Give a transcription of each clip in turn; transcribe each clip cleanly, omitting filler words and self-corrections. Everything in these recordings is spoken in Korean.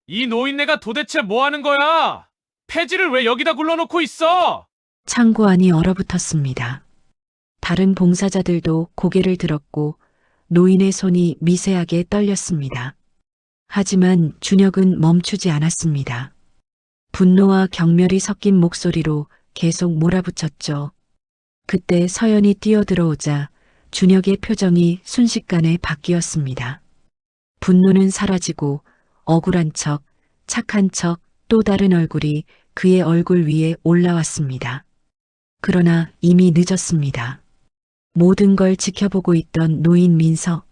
이 노인네가 도대체 뭐 하는 거야? 폐지를 왜 여기다 굴러놓고 있어? 창고 안이 얼어붙었습니다. 다른 봉사자들도 고개를 들었고 노인의 손이 미세하게 떨렸습니다. 하지만 준혁은 멈추지 않았습니다. 분노와 경멸이 섞인 목소리로 계속 몰아붙였죠. 그때 서연이 뛰어들어오자 준혁의 표정이 순식간에 바뀌었습니다. 분노는 사라지고 억울한 척, 착한 척, 또 다른 얼굴이 그의 얼굴 위에 올라왔습니다. 그러나 이미 늦었습니다. 모든 걸 지켜보고 있던 노인 민석.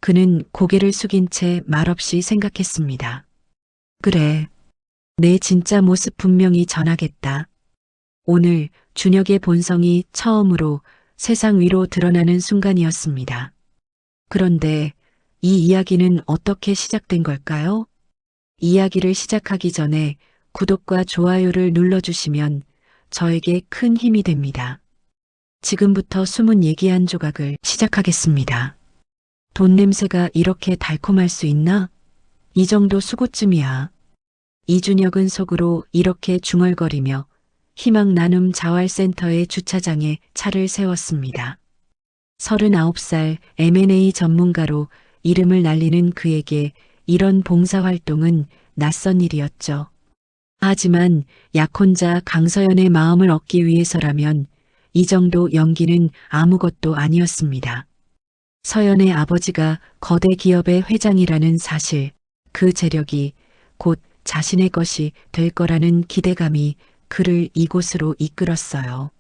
그는 고개를 숙인 채 말없이 생각했습니다. 그래. 내 진짜 모습 분명히 전하겠다. 오늘 준혁의 본성이 처음으로 세상 위로 드러나는 순간이었습니다. 그런데 이 이야기는 어떻게 시작된 걸까요? 이야기를 시작하기 전에 구독과 좋아요를 눌러주시면 저에게 큰 힘이 됩니다. 지금부터 숨은 얘기 한 조각을 시작하겠습니다. 돈 냄새가 이렇게 달콤할 수 있나? 이 정도 수고쯤이야. 이준혁은 속으로 이렇게 중얼거리며 희망 나눔 자활센터의 주차장에 차를 세웠습니다. 39살 M&A 전문가로 이름을 날리는 그에게 이런 봉사활동은 낯선 일이었죠. 하지만 약혼자 강서연의 마음을 얻기 위해서라면 이 정도 연기는 아무것도 아니었습니다. 서연의 아버지가 거대 기업의 회장이라는 사실, 그 재력이 곧 자신의 것이 될 거라는 기대감이 그를 이곳으로 이끌었어요.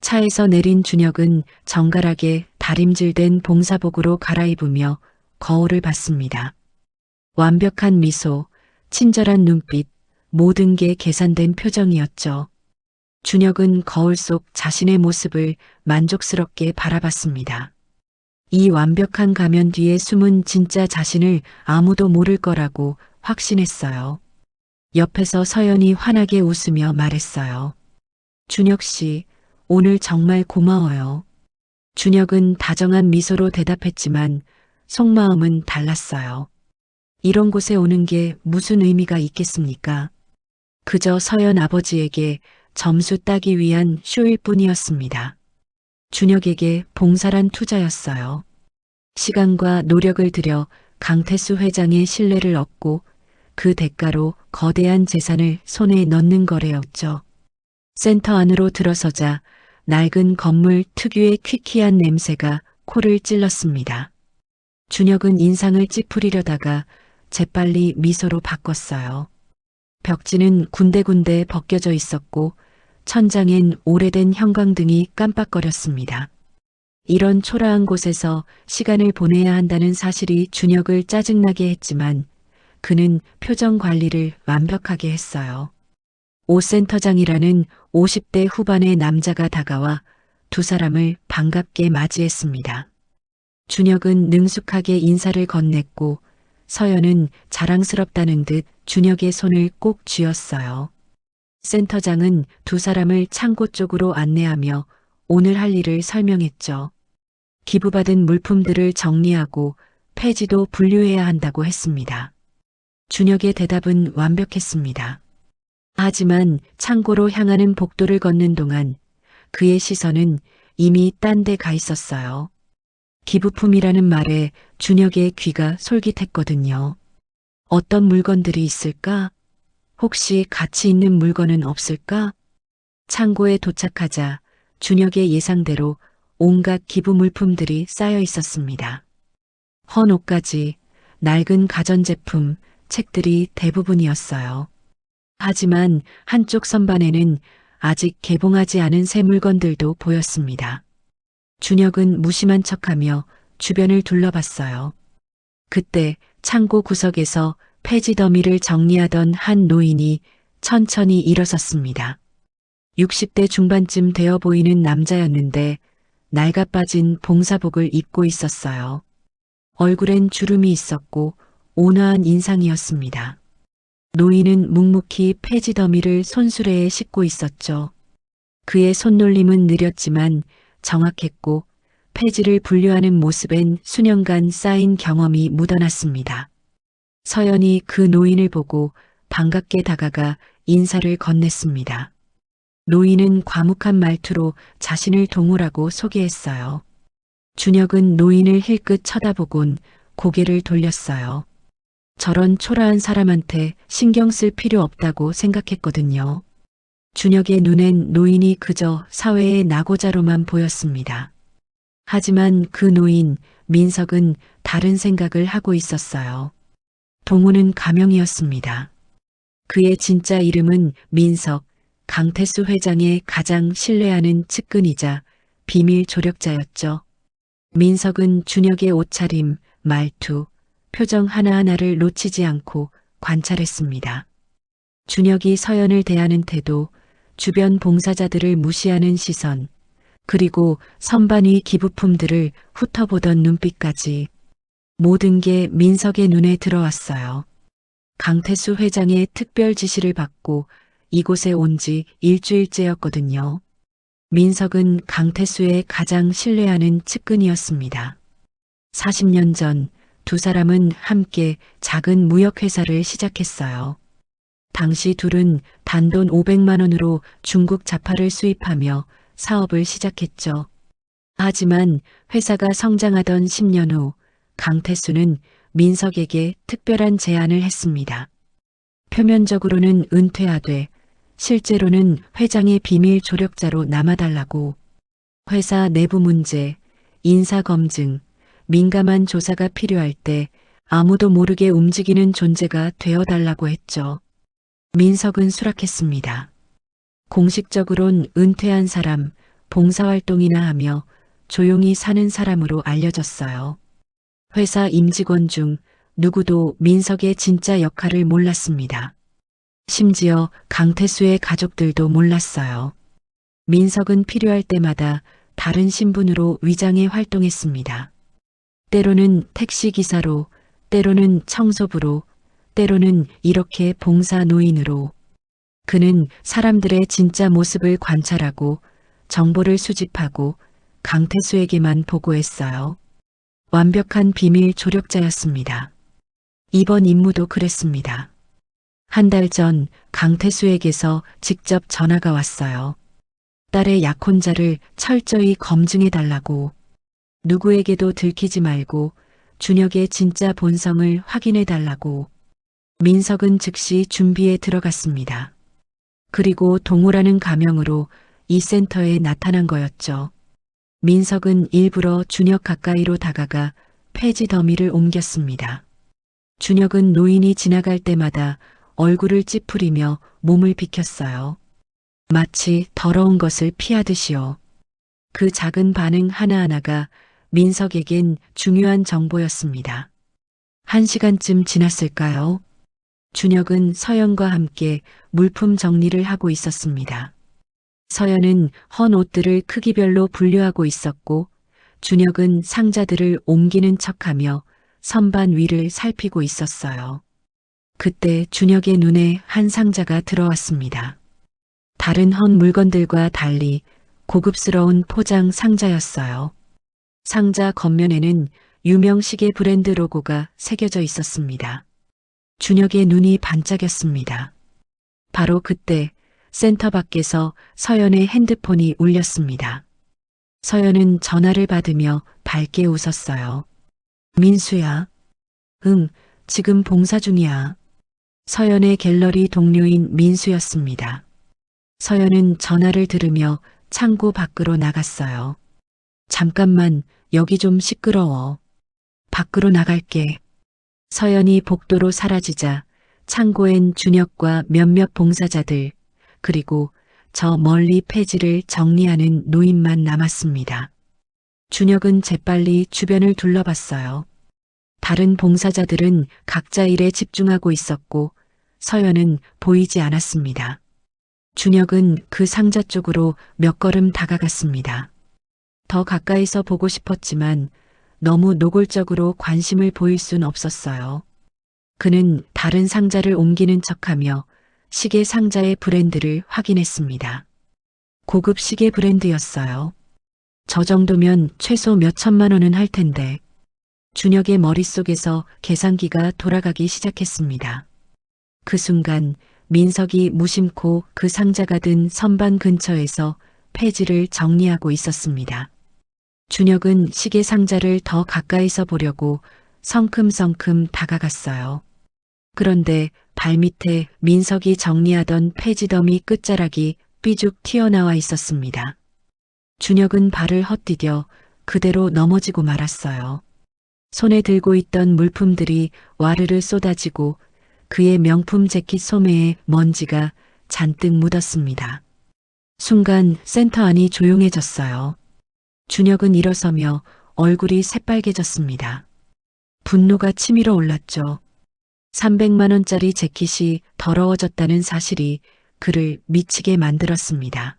차에서 내린 준혁은 정갈하게 다림질된 봉사복으로 갈아입으며 거울을 봤습니다. 완벽한 미소, 친절한 눈빛, 모든 게 계산된 표정이었죠. 준혁은 거울 속 자신의 모습을 만족스럽게 바라봤습니다. 이 완벽한 가면 뒤에 숨은 진짜 자신을 아무도 모를 거라고 확신했어요. 옆에서 서연이 환하게 웃으며 말했어요. 준혁 씨, 오늘 정말 고마워요. 준혁은 다정한 미소로 대답했지만 속마음은 달랐어요. 이런 곳에 오는 게 무슨 의미가 있겠습니까? 그저 서연 아버지에게 점수 따기 위한 쇼일 뿐이었습니다. 준혁에게 봉사란 투자였어요. 시간과 노력을 들여 강태수 회장의 신뢰를 얻고 그 대가로 거대한 재산을 손에 넣는 거래였죠. 센터 안으로 들어서자 낡은 건물 특유의 퀴퀴한 냄새가 코를 찔렀습니다. 준혁은 인상을 찌푸리려다가 재빨리 미소로 바꿨어요. 벽지는 군데군데 벗겨져 있었고 천장엔 오래된 형광등이 깜빡거렸습니다. 이런 초라한 곳에서 시간을 보내야 한다는 사실이 준혁을 짜증나게 했지만 그는 표정 관리를 완벽하게 했어요. 오 센터장이라는 50대 후반의 남자가 다가와 두 사람을 반갑게 맞이했습니다. 준혁은 능숙하게 인사를 건넸고 서연은 자랑스럽다는 듯 준혁의 손을 꼭 쥐었어요. 센터장은 두 사람을 창고 쪽으로 안내하며 오늘 할 일을 설명했죠. 기부받은 물품들을 정리하고 폐지도 분류해야 한다고 했습니다. 준혁의 대답은 완벽했습니다. 하지만 창고로 향하는 복도를 걷는 동안 그의 시선은 이미 딴 데 가 있었어요. 기부품이라는 말에 준혁의 귀가 솔깃했거든요. 어떤 물건들이 있을까? 혹시 가치 있는 물건은 없을까? 창고에 도착하자 준혁의 예상대로 온갖 기부 물품들이 쌓여 있었습니다. 헌 옷까지 낡은 가전제품, 책들이 대부분이었어요. 하지만 한쪽 선반에는 아직 개봉하지 않은 새 물건들도 보였습니다. 준혁은 무심한 척하며 주변을 둘러봤어요. 그때 창고 구석에서 폐지 더미를 정리하던 한 노인이 천천히 일어섰습니다. 60대 중반쯤 되어 보이는 남자였는데 낡아빠진 봉사복을 입고 있었어요. 얼굴엔 주름이 있었고 온화한 인상이었습니다. 노인은 묵묵히 폐지 더미를 손수레에 싣고 있었죠. 그의 손놀림은 느렸지만 정확했고 폐지를 분류하는 모습엔 수년간 쌓인 경험이 묻어났습니다. 서연이 그 노인을 보고 반갑게 다가가 인사를 건넸습니다. 노인은 과묵한 말투로 자신을 동우라고 소개했어요. 준혁은 노인을 힐끗 쳐다보곤 고개를 돌렸어요. 저런 초라한 사람한테 신경 쓸 필요 없다고 생각했거든요. 준혁의 눈엔 노인이 그저 사회의 낙오자로만 보였습니다. 하지만 그 노인, 민석은 다른 생각을 하고 있었어요. 동우는 가명이었습니다. 그의 진짜 이름은 민석, 강태수 회장의 가장 신뢰하는 측근이자 비밀 조력자였죠. 민석은 준혁의 옷차림, 말투, 표정 하나하나를 놓치지 않고 관찰했습니다. 준혁이 서연을 대하는 태도, 주변 봉사자들을 무시하는 시선, 그리고 선반 위 기부품들을 훑어보던 눈빛까지 모든 게 민석의 눈에 들어왔어요. 강태수 회장의 특별 지시를 받고 이곳에 온 지 일주일째였거든요. 민석은 강태수의 가장 신뢰하는 측근이었습니다. 40년 전 두 사람은 함께 작은 무역회사를 시작했어요. 당시 둘은 단돈 500만 원으로 중국 자파를 수입하며 사업을 시작했죠. 하지만 회사가 성장하던 10년 후 강태수는 민석에게 특별한 제안을 했습니다. 표면적으로는 은퇴하되 실제로는 회장의 비밀 조력자로 남아달라고. 회사 내부 문제, 인사검증, 민감한 조사가 필요할 때 아무도 모르게 움직이는 존재가 되어달라고 했죠. 민석은 수락했습니다. 공식적으론 은퇴한 사람, 봉사활동이나 하며 조용히 사는 사람으로 알려졌어요. 회사 임직원 중 누구도 민석의 진짜 역할을 몰랐습니다. 심지어 강태수의 가족들도 몰랐어요. 민석은 필요할 때마다 다른 신분으로 위장해 활동했습니다. 때로는 택시기사로, 때로는 청소부로, 때로는 이렇게 봉사 노인으로. 그는 사람들의 진짜 모습을 관찰하고 정보를 수집하고 강태수에게만 보고했어요. 완벽한 비밀 조력자였습니다. 이번 임무도 그랬습니다. 한 달 전 강태수에게서 직접 전화가 왔어요. 딸의 약혼자를 철저히 검증해달라고. 누구에게도 들키지 말고 준혁의 진짜 본성을 확인해달라고. 민석은 즉시 준비에 들어갔습니다. 그리고 동우라는 가명으로 이 센터에 나타난 거였죠. 민석은 일부러 준혁 가까이로 다가가 폐지 더미를 옮겼습니다. 준혁은 노인이 지나갈 때마다 얼굴을 찌푸리며 몸을 비켰어요. 마치 더러운 것을 피하듯이요. 그 작은 반응 하나하나가 민석에겐 중요한 정보였습니다. 1시간쯤 지났을까요? 준혁은 서연과 함께 물품 정리를 하고 있었습니다. 서연은 헌 옷들을 크기별로 분류하고 있었고 준혁은 상자들을 옮기는 척하며 선반 위를 살피고 있었어요. 그때 준혁의 눈에 한 상자가 들어왔습니다. 다른 헌 물건들과 달리 고급스러운 포장 상자였어요. 상자 겉면에는 유명 시계 브랜드 로고가 새겨져 있었습니다. 준혁의 눈이 반짝였습니다. 바로 그때 센터 밖에서 서연의 핸드폰이 울렸습니다. 서연은 전화를 받으며 밝게 웃었어요. 민수야. 응, 지금 봉사 중이야. 서연의 갤러리 동료인 민수였습니다. 서연은 전화를 들으며 창고 밖으로 나갔어요. 잠깐만, 여기 좀 시끄러워. 밖으로 나갈게. 서연이 복도로 사라지자 창고엔 준혁과 몇몇 봉사자들, 그리고 저 멀리 폐지를 정리하는 노인만 남았습니다. 준혁은 재빨리 주변을 둘러봤어요. 다른 봉사자들은 각자 일에 집중하고 있었고 서연은 보이지 않았습니다. 준혁은 그 상자 쪽으로 몇 걸음 다가갔습니다. 더 가까이서 보고 싶었지만 너무 노골적으로 관심을 보일 순 없었어요. 그는 다른 상자를 옮기는 척하며 시계 상자의 브랜드를 확인했습니다. 고급 시계 브랜드였어요. 저 정도면 최소 몇 천만 원은 할 텐데. 준혁의 머릿속에서 계산기가 돌아가기 시작했습니다. 그 순간 민석이 무심코 그 상자가 든 선반 근처에서 폐지를 정리하고 있었습니다. 준혁은 시계 상자를 더 가까이서 보려고 성큼성큼 다가갔어요. 그런데 발밑에 민석이 정리하던 폐지 더미 끝자락이 삐죽 튀어나와 있었습니다. 준혁은 발을 헛디뎌 그대로 넘어지고 말았어요. 손에 들고 있던 물품들이 와르르 쏟아지고 그의 명품 재킷 소매에 먼지가 잔뜩 묻었습니다. 순간 센터 안이 조용해졌어요. 준혁은 일어서며 얼굴이 새빨개졌습니다. 분노가 치밀어 올랐죠. 300만 원짜리 재킷이 더러워졌다는 사실이 그를 미치게 만들었습니다.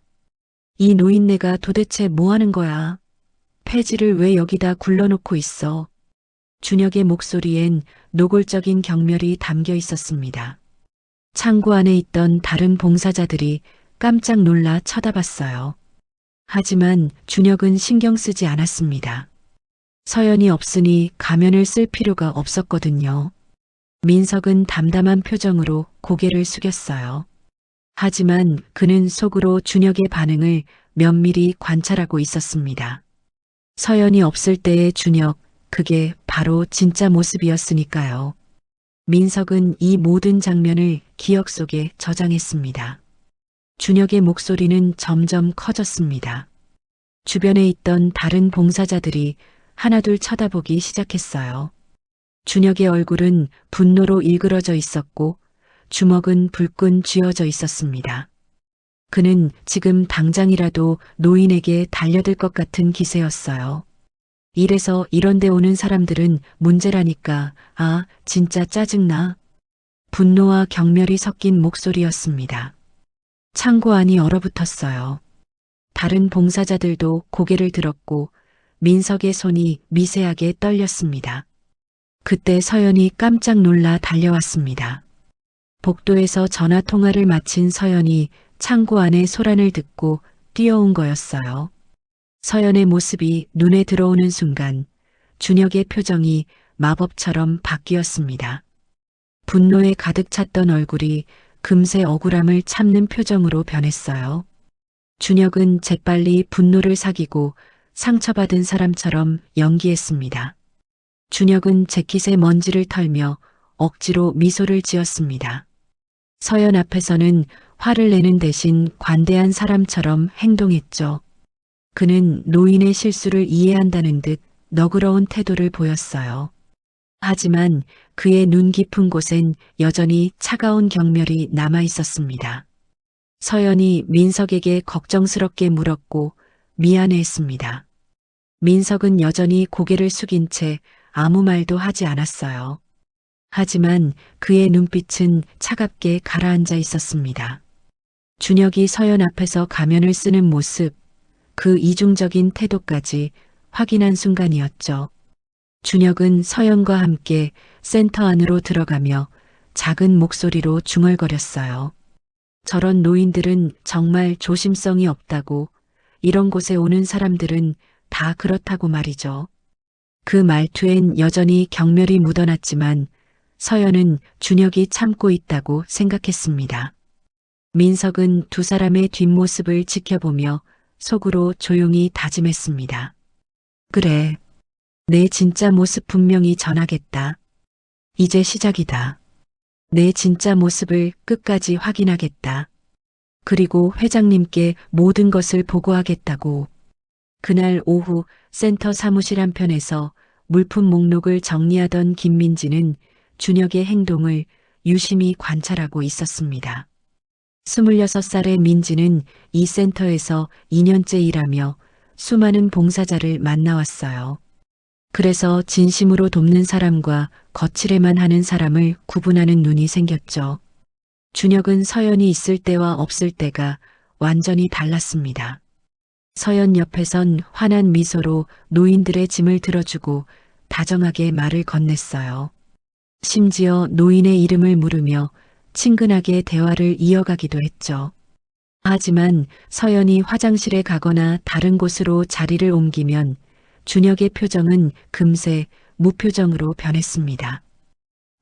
이 노인네가 도대체 뭐 하는 거야? 폐지를 왜 여기다 굴러놓고 있어? 준혁의 목소리엔 노골적인 경멸이 담겨 있었습니다. 창고 안에 있던 다른 봉사자들이 깜짝 놀라 쳐다봤어요. 하지만 준혁은 신경 쓰지 않았습니다. 서연이 없으니 가면을 쓸 필요가 없었거든요. 민석은 담담한 표정으로 고개를 숙였어요. 하지만 그는 속으로 준혁의 반응을 면밀히 관찰하고 있었습니다. 서연이 없을 때의 준혁, 그게 바로 진짜 모습이었으니까요. 민석은 이 모든 장면을 기억 속에 저장했습니다. 준혁의 목소리는 점점 커졌습니다. 주변에 있던 다른 봉사자들이 하나둘 쳐다보기 시작했어요. 준혁의 얼굴은 분노로 일그러져 있었고 주먹은 불끈 쥐어져 있었습니다. 그는 지금 당장이라도 노인에게 달려들 것 같은 기세였어요. 이래서 이런 데 오는 사람들은 문제라니까. 아, 진짜 짜증나. 분노와 경멸이 섞인 목소리였습니다. 창고 안이 얼어붙었어요. 다른 봉사자들도 고개를 들었고 민석의 손이 미세하게 떨렸습니다. 그때 서연이 깜짝 놀라 달려왔습니다. 복도에서 전화 통화를 마친 서연이 창고 안의 소란을 듣고 뛰어온 거였어요. 서연의 모습이 눈에 들어오는 순간 준혁의 표정이 마법처럼 바뀌었습니다. 분노에 가득 찼던 얼굴이 금세 억울함을 참는 표정으로 변했어요. 준혁은 재빨리 분노를 사귀고 상처받은 사람처럼 연기했습니다. 준혁은 재킷에 먼지를 털며 억지로 미소를 지었습니다. 서연 앞에서는 화를 내는 대신 관대한 사람처럼 행동했죠. 그는 노인의 실수를 이해한다는 듯 너그러운 태도를 보였어요. 하지만 그의 눈 깊은 곳엔 여전히 차가운 경멸이 남아 있었습니다. 서연이 민석에게 걱정스럽게 물었고 미안해했습니다. 민석은 여전히 고개를 숙인 채 아무 말도 하지 않았어요. 하지만 그의 눈빛은 차갑게 가라앉아 있었습니다. 준혁이 서연 앞에서 가면을 쓰는 모습, 그 이중적인 태도까지 확인한 순간이었죠. 준혁은 서연과 함께 센터 안으로 들어가며 작은 목소리로 중얼거렸어요. 저런 노인들은 정말 조심성이 없다고, 이런 곳에 오는 사람들은 다 그렇다고 말이죠. 그 말투엔 여전히 경멸이 묻어났지만 서연은 준혁이 참고 있다고 생각했습니다. 민석은 두 사람의 뒷모습을 지켜보며 속으로 조용히 다짐했습니다. 그래, 내 진짜 모습 분명히 전하겠다. 이제 시작이다. 내 진짜 모습을 끝까지 확인하겠다. 그리고 회장님께 모든 것을 보고하겠다고. 그날 오후 센터 사무실 한편에서 물품 목록을 정리하던 김민지는 준혁의 행동을 유심히 관찰하고 있었습니다. 26살의 민지는 이 센터에서 2년째 일하며 수많은 봉사자를 만나왔어요. 그래서 진심으로 돕는 사람과 거칠에만 하는 사람을 구분하는 눈이 생겼죠. 준혁은 서연이 있을 때와 없을 때가 완전히 달랐습니다. 서연 옆에선 환한 미소로 노인들의 짐을 들어주고 다정하게 말을 건넸어요. 심지어 노인의 이름을 물으며 친근하게 대화를 이어가기도 했죠. 하지만 서연이 화장실에 가거나 다른 곳으로 자리를 옮기면 준혁의 표정은 금세 무표정으로 변했습니다.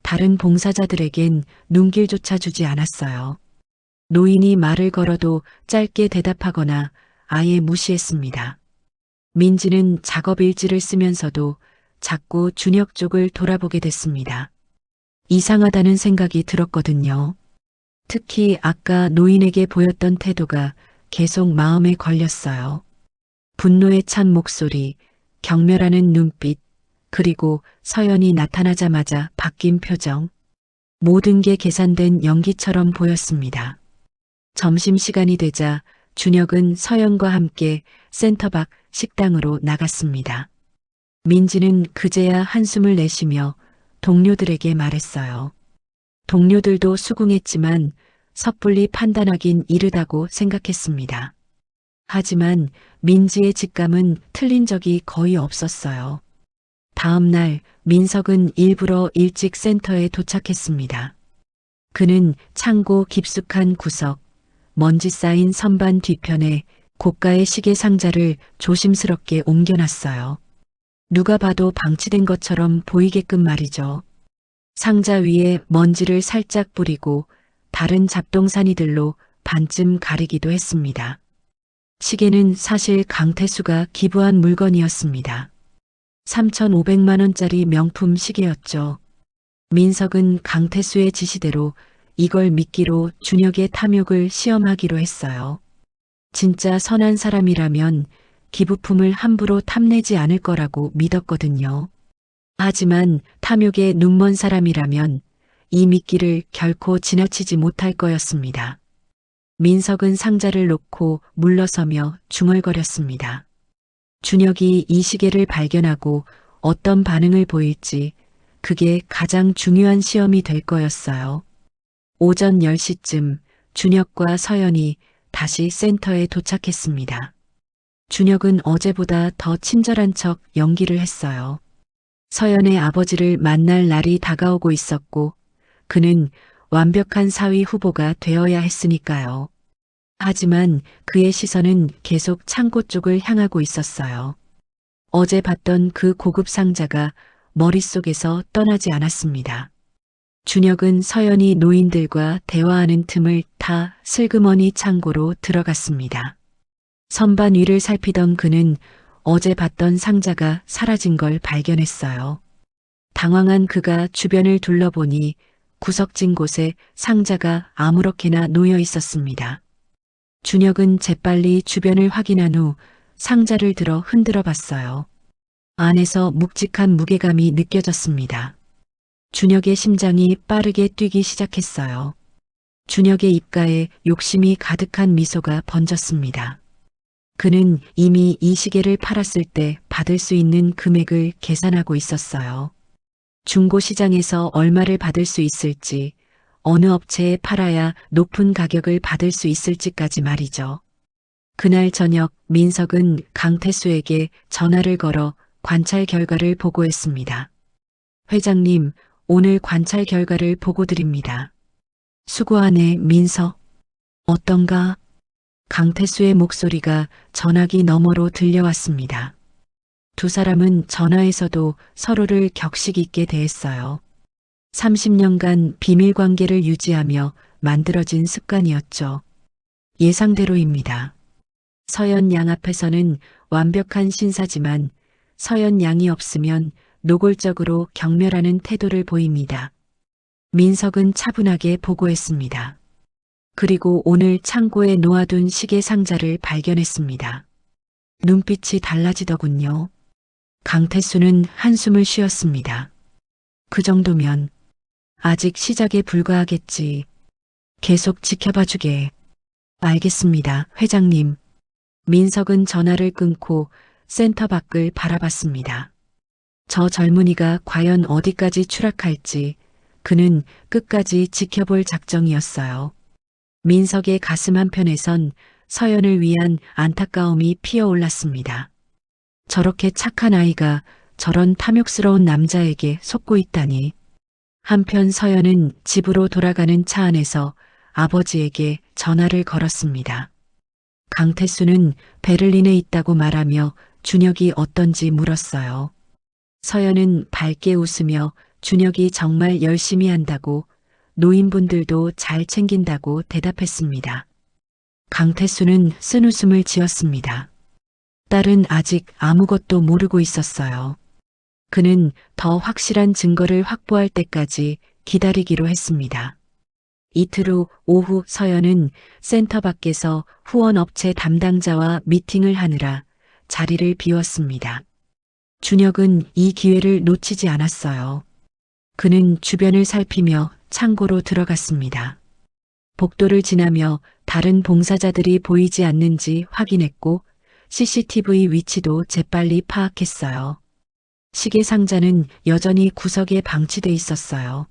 다른 봉사자들에겐 눈길조차 주지 않았어요. 노인이 말을 걸어도 짧게 대답하거나 아예 무시했습니다. 민지는 작업 일지를 쓰면서도 자꾸 준혁 쪽을 돌아보게 됐습니다. 이상하다는 생각이 들었거든요. 특히 아까 노인에게 보였던 태도가 계속 마음에 걸렸어요. 분노에 찬 목소리, 경멸하는 눈빛, 그리고 서연이 나타나자마자 바뀐 표정. 모든 게 계산된 연기처럼 보였습니다. 점심시간이 되자 준혁은 서연과 함께 센터 밖 식당으로 나갔습니다. 민지는 그제야 한숨을 내쉬며 동료들에게 말했어요. 동료들도 수긍했지만 섣불리 판단하긴 이르다고 생각했습니다. 하지만 민지의 직감은 틀린 적이 거의 없었어요. 다음 날 민석은 일부러 일찍 센터에 도착했습니다. 그는 창고 깊숙한 구석, 먼지 쌓인 선반 뒤편에 고가의 시계 상자를 조심스럽게 옮겨놨어요. 누가 봐도 방치된 것처럼 보이게끔 말이죠. 상자 위에 먼지를 살짝 뿌리고 다른 잡동사니들로 반쯤 가리기도 했습니다. 시계는 사실 강태수가 기부한 물건이었습니다. 3,500만 원짜리 명품 시계였죠. 민석은 강태수의 지시대로 이걸 미끼로 준혁의 탐욕을 시험하기로 했어요. 진짜 선한 사람이라면 기부품을 함부로 탐내지 않을 거라고 믿었거든요. 하지만 탐욕에 눈먼 사람이라면 이 미끼를 결코 지나치지 못할 거였습니다. 민석은 상자를 놓고 물러서며 중얼거렸습니다. 준혁이 이 시계를 발견하고 어떤 반응을 보일지 그게 가장 중요한 시험이 될 거였어요. 오전 10시쯤 준혁과 서연이 다시 센터에 도착했습니다. 준혁은 어제보다 더 친절한 척 연기를 했어요. 서연의 아버지를 만날 날이 다가오고 있었고 그는 완벽한 사위 후보가 되어야 했으니까요. 하지만 그의 시선은 계속 창고 쪽을 향하고 있었어요. 어제 봤던 그 고급 상자가 머릿속에서 떠나지 않았습니다. 준혁은 서연이 노인들과 대화하는 틈을 타 슬그머니 창고로 들어갔습니다. 선반 위를 살피던 그는 어제 봤던 상자가 사라진 걸 발견했어요. 당황한 그가 주변을 둘러보니 구석진 곳에 상자가 아무렇게나 놓여 있었습니다. 준혁은 재빨리 주변을 확인한 후 상자를 들어 흔들어 봤어요. 안에서 묵직한 무게감이 느껴졌습니다. 준혁의 심장이 빠르게 뛰기 시작했어요. 준혁의 입가에 욕심이 가득한 미소가 번졌습니다. 그는 이미 이 시계를 팔았을 때 받을 수 있는 금액을 계산하고 있었어요. 중고시장에서 얼마를 받을 수 있을지, 어느 업체에 팔아야 높은 가격을 받을 수 있을지까지 말이죠. 그날 저녁 민석은 강태수에게 전화를 걸어 관찰 결과를 보고했습니다. 회장님, 오늘 관찰 결과를 보고 드립니다. 수고하네, 민석. 어떤가? 강태수의 목소리가 전화기 너머로 들려왔습니다. 두 사람은 전화에서도 서로를 격식 있게 대했어요. 30년간 비밀 관계를 유지하며 만들어진 습관이었죠. 예상대로입니다. 서연 양 앞에서는 완벽한 신사지만 서연 양이 없으면 노골적으로 경멸하는 태도를 보입니다. 민석은 차분하게 보고했습니다. 그리고 오늘 창고에 놓아둔 시계 상자를 발견했습니다. 눈빛이 달라지더군요. 강태수는 한숨을 쉬었습니다. 그 정도면 아직 시작에 불과하겠지. 계속 지켜봐주게. 알겠습니다, 회장님. 민석은 전화를 끊고 센터 밖을 바라봤습니다. 저 젊은이가 과연 어디까지 추락할지 그는 끝까지 지켜볼 작정이었어요. 민석의 가슴 한편에선 서연을 위한 안타까움이 피어올랐습니다. 저렇게 착한 아이가 저런 탐욕스러운 남자에게 속고 있다니. 한편 서연은 집으로 돌아가는 차 안에서 아버지에게 전화를 걸었습니다. 강태수는 베를린에 있다고 말하며 준혁이 어떤지 물었어요. 서연은 밝게 웃으며 준혁이 정말 열심히 한다고, 노인분들도 잘 챙긴다고 대답했습니다. 강태수는 쓴웃음을 지었습니다. 딸은 아직 아무것도 모르고 있었어요. 그는 더 확실한 증거를 확보할 때까지 기다리기로 했습니다. 이틀 후 오후 서연은 센터 밖에서 후원업체 담당자와 미팅을 하느라 자리를 비웠습니다. 준혁은 이 기회를 놓치지 않았어요. 그는 주변을 살피며 창고로 들어갔습니다. 복도를 지나며 다른 봉사자들이 보이지 않는지 확인했고 CCTV 위치도 재빨리 파악했어요. 시계 상자는 여전히 구석에 방치돼 있었어요.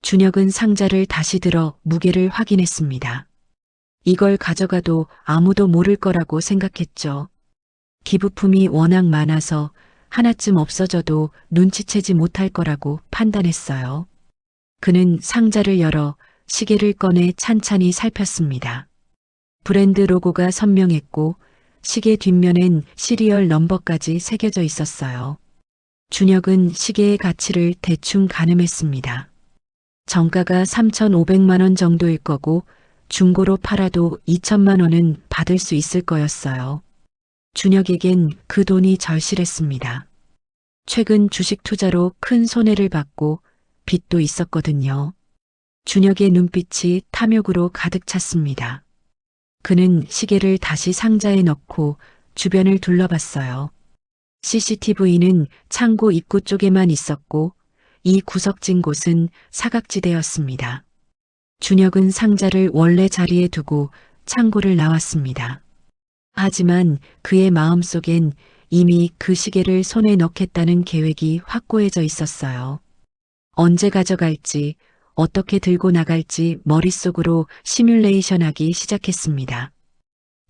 준혁은 상자를 다시 들어 무게를 확인했습니다. 이걸 가져가도 아무도 모를 거라고 생각했죠. 기부품이 워낙 많아서 하나쯤 없어져도 눈치채지 못할 거라고 판단했어요. 그는 상자를 열어 시계를 꺼내 찬찬히 살폈습니다. 브랜드 로고가 선명했고 시계 뒷면엔 시리얼 넘버까지 새겨져 있었어요. 준혁은 시계의 가치를 대충 가늠했습니다. 정가가 3,500만 원 정도일 거고 중고로 팔아도 2천만 원은 받을 수 있을 거였어요. 준혁에겐 그 돈이 절실했습니다. 최근 주식 투자로 큰 손해를 받고 빚도 있었거든요. 준혁의 눈빛이 탐욕으로 가득 찼습니다. 그는 시계를 다시 상자에 넣고 주변을 둘러봤어요. CCTV는 창고 입구 쪽에만 있었고 이 구석진 곳은 사각지대였습니다. 준혁은 상자를 원래 자리에 두고 창고를 나왔습니다. 하지만 그의 마음속엔 이미 그 시계를 손에 넣겠다는 계획이 확고해져 있었어요. 언제 가져갈지, 어떻게 들고 나갈지 머릿속으로 시뮬레이션하기 시작했습니다.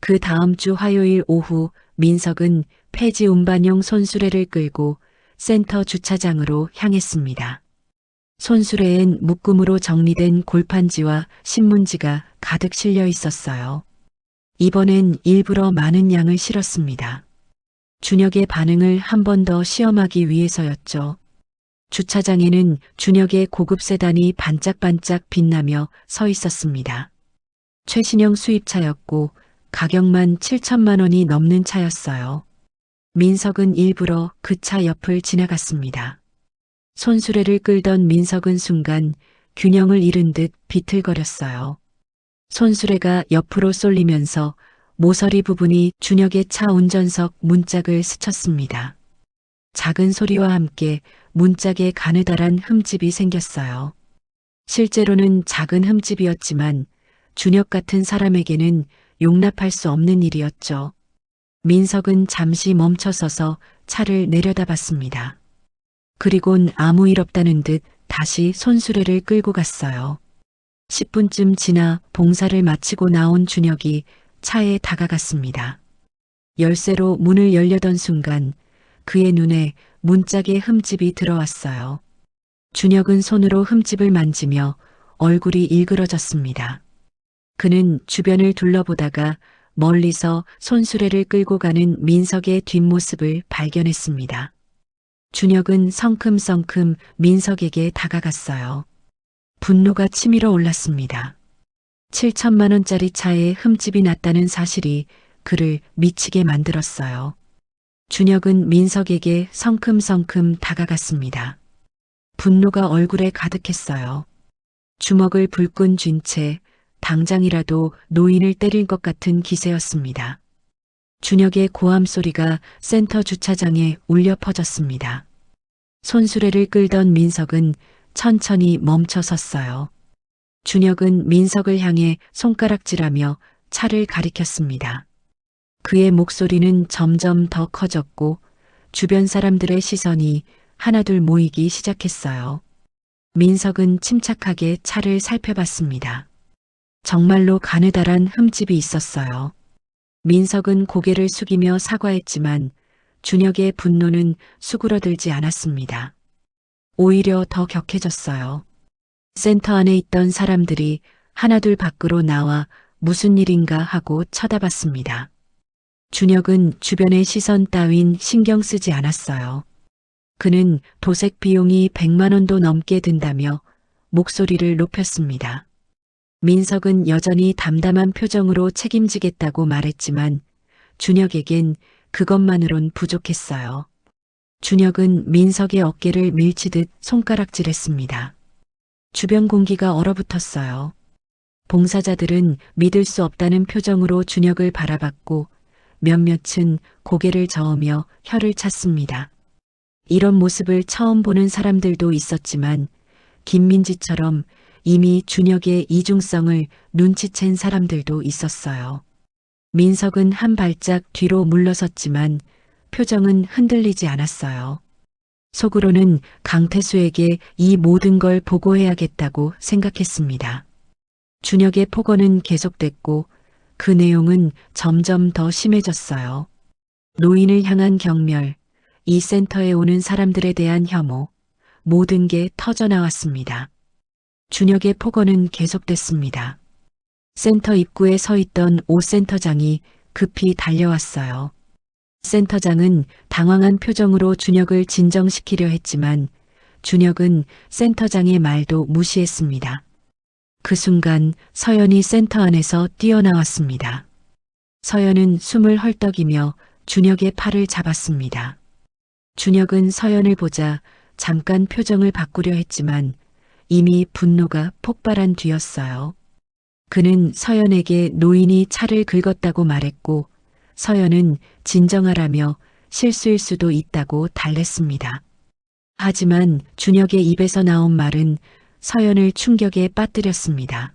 그 다음 주 화요일 오후 민석은 폐지 운반용 손수레를 끌고 센터 주차장으로 향했습니다. 손수레엔 묶음으로 정리된 골판지와 신문지가 가득 실려 있었어요. 이번엔 일부러 많은 양을 실었습니다. 준혁의 반응을 한 번 더 시험하기 위해서였죠. 주차장에는 준혁의 고급 세단이 반짝반짝 빛나며 서 있었습니다. 최신형 수입차였고 가격만 7천만 원이 넘는 차였어요. 민석은 일부러 그 차 옆을 지나갔습니다. 손수레를 끌던 민석은 순간 균형을 잃은 듯 비틀거렸어요. 손수레가 옆으로 쏠리면서 모서리 부분이 준혁의 차 운전석 문짝을 스쳤습니다. 작은 소리와 함께 문짝에 가느다란 흠집이 생겼어요. 실제로는 작은 흠집이었지만 준혁 같은 사람에게는 용납할 수 없는 일이었죠. 민석은 잠시 멈춰서서 차를 내려다봤습니다. 그리곤 아무 일 없다는 듯 다시 손수레를 끌고 갔어요. 10분쯤 지나 봉사를 마치고 나온 준혁이 차에 다가갔습니다. 열쇠로 문을 열려던 순간 그의 눈에 문짝의 흠집이 들어왔어요. 준혁은 손으로 흠집을 만지며 얼굴이 일그러졌습니다. 그는 주변을 둘러보다가 멀리서 손수레를 끌고 가는 민석의 뒷모습을 발견했습니다. 준혁은 성큼성큼 민석에게 다가갔어요. 분노가 치밀어 올랐습니다. 7천만 원짜리 차에 흠집이 났다는 사실이 그를 미치게 만들었어요. 준혁은 민석에게 성큼성큼 다가갔습니다. 분노가 얼굴에 가득했어요. 주먹을 불끈 쥔 채 당장이라도 노인을 때릴 것 같은 기세였습니다. 준혁의 고함 소리가 센터 주차장에 울려 퍼졌습니다. 손수레를 끌던 민석은 천천히 멈춰 섰어요. 준혁은 민석을 향해 손가락질하며 차를 가리켰습니다. 그의 목소리는 점점 더 커졌고 주변 사람들의 시선이 하나둘 모이기 시작했어요. 민석은 침착하게 차를 살펴봤습니다. 정말로 가느다란 흠집이 있었어요. 민석은 고개를 숙이며 사과했지만 준혁의 분노는 수그러들지 않았습니다. 오히려 더 격해졌어요. 센터 안에 있던 사람들이 하나둘 밖으로 나와 무슨 일인가 하고 쳐다봤습니다. 준혁은 주변의 시선 따윈 신경 쓰지 않았어요. 그는 도색 비용이 100만 원도 넘게 든다며 목소리를 높였습니다. 민석은 여전히 담담한 표정으로 책임지겠다고 말했지만 준혁에겐 그것만으론 부족했어요. 준혁은 민석의 어깨를 밀치듯 손가락질했습니다. 주변 공기가 얼어붙었어요. 봉사자들은 믿을 수 없다는 표정으로 준혁을 바라봤고 몇몇은 고개를 저으며 혀를 찼습니다. 이런 모습을 처음 보는 사람들도 있었지만 김민지처럼 이미 준혁의 이중성을 눈치챈 사람들도 있었어요. 민석은 한 발짝 뒤로 물러섰지만 표정은 흔들리지 않았어요. 속으로는 강태수에게 이 모든 걸 보고해야겠다고 생각했습니다. 준혁의 폭언은 계속됐고 그 내용은 점점 더 심해졌어요. 노인을 향한 경멸, 이 센터에 오는 사람들에 대한 혐오, 모든 게 터져나왔습니다. 준혁의 폭언은 계속됐습니다. 센터 입구에 서 있던 오 센터장이 급히 달려왔어요. 센터장은 당황한 표정으로 준혁을 진정시키려 했지만 준혁은 센터장의 말도 무시했습니다. 그 순간 서연이 센터 안에서 뛰어나왔습니다. 서연은 숨을 헐떡이며 준혁의 팔을 잡았습니다. 준혁은 서연을 보자 잠깐 표정을 바꾸려 했지만 이미 분노가 폭발한 뒤였어요. 그는 서연에게 노인이 차를 긁었다고 말했고 서연은 진정하라며 실수일 수도 있다고 달랬습니다. 하지만 준혁의 입에서 나온 말은 서연을 충격에 빠뜨렸습니다.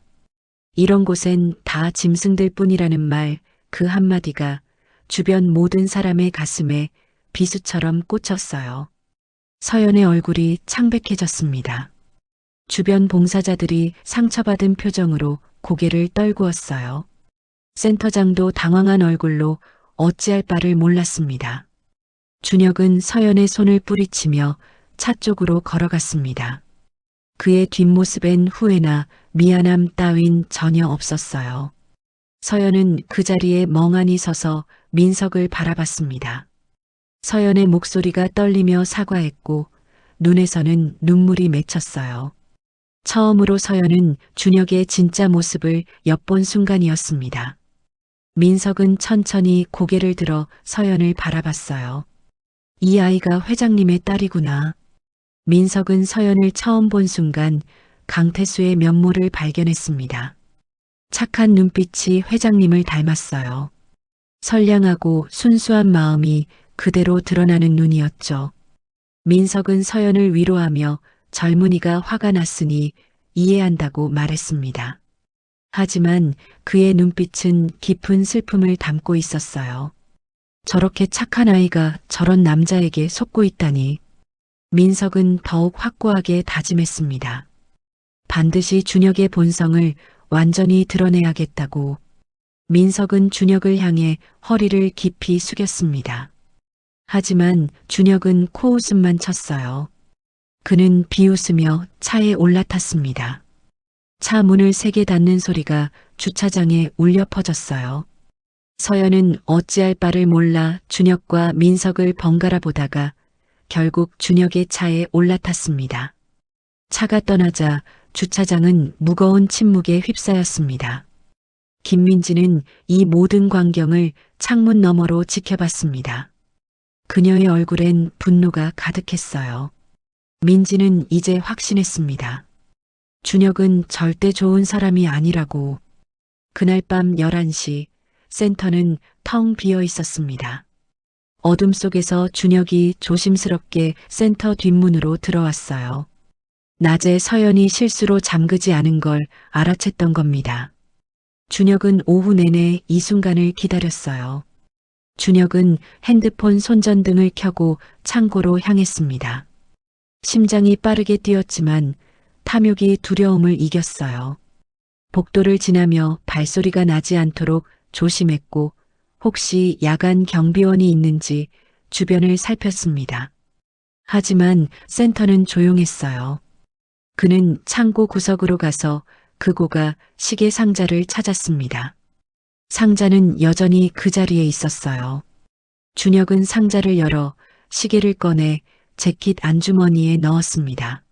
이런 곳엔 다 짐승들 뿐이라는 말, 그 한마디가 주변 모든 사람의 가슴에 비수처럼 꽂혔어요. 서연의 얼굴이 창백해졌습니다. 주변 봉사자들이 상처받은 표정으로 고개를 떨구었어요. 센터장도 당황한 얼굴로 어찌할 바를 몰랐습니다. 준혁은 서연의 손을 뿌리치며 차 쪽으로 걸어갔습니다. 그의 뒷모습엔 후회나 미안함 따윈 전혀 없었어요. 서연은 그 자리에 멍하니 서서 민석을 바라봤습니다. 서연의 목소리가 떨리며 사과했고 눈에서는 눈물이 맺혔어요. 처음으로 서연은 준혁의 진짜 모습을 엿본 순간이었습니다. 민석은 천천히 고개를 들어 서연을 바라봤어요. 이 아이가 회장님의 딸이구나. 민석은 서연을 처음 본 순간 강태수의 면모를 발견했습니다. 착한 눈빛이 회장님을 닮았어요. 선량하고 순수한 마음이 그대로 드러나는 눈이었죠. 민석은 서연을 위로하며 젊은이가 화가 났으니 이해한다고 말했습니다. 하지만 그의 눈빛은 깊은 슬픔을 담고 있었어요. 저렇게 착한 아이가 저런 남자에게 속고 있다니. 민석은 더욱 확고하게 다짐했습니다. 반드시 준혁의 본성을 완전히 드러내야겠다고. 민석은 준혁을 향해 허리를 깊이 숙였습니다. 하지만 준혁은 코웃음만 쳤어요. 그는 비웃으며 차에 올라탔습니다. 차 문을 세게 닫는 소리가 주차장에 울려 퍼졌어요. 서연은 어찌할 바를 몰라 준혁과 민석을 번갈아 보다가 결국 준혁의 차에 올라탔습니다. 차가 떠나자 주차장은 무거운 침묵에 휩싸였습니다. 김민지는 이 모든 광경을 창문 너머로 지켜봤습니다. 그녀의 얼굴엔 분노가 가득했어요. 민지는 이제 확신했습니다. 준혁은 절대 좋은 사람이 아니라고. 그날 밤 11시 센터는 텅 비어 있었습니다. 어둠 속에서 준혁이 조심스럽게 센터 뒷문으로 들어왔어요. 낮에 서연이 실수로 잠그지 않은 걸 알아챘던 겁니다. 준혁은 오후 내내 이 순간을 기다렸어요. 준혁은 핸드폰 손전등을 켜고 창고로 향했습니다. 심장이 빠르게 뛰었지만 탐욕이 두려움을 이겼어요. 복도를 지나며 발소리가 나지 않도록 조심했고 혹시 야간 경비원이 있는지 주변을 살폈습니다. 하지만 센터는 조용했어요. 그는 창고 구석으로 가서 그고가 시계 상자를 찾았습니다. 상자는 여전히 그 자리에 있었어요. 준혁은 상자를 열어 시계를 꺼내 재킷 안주머니에 넣었습니다.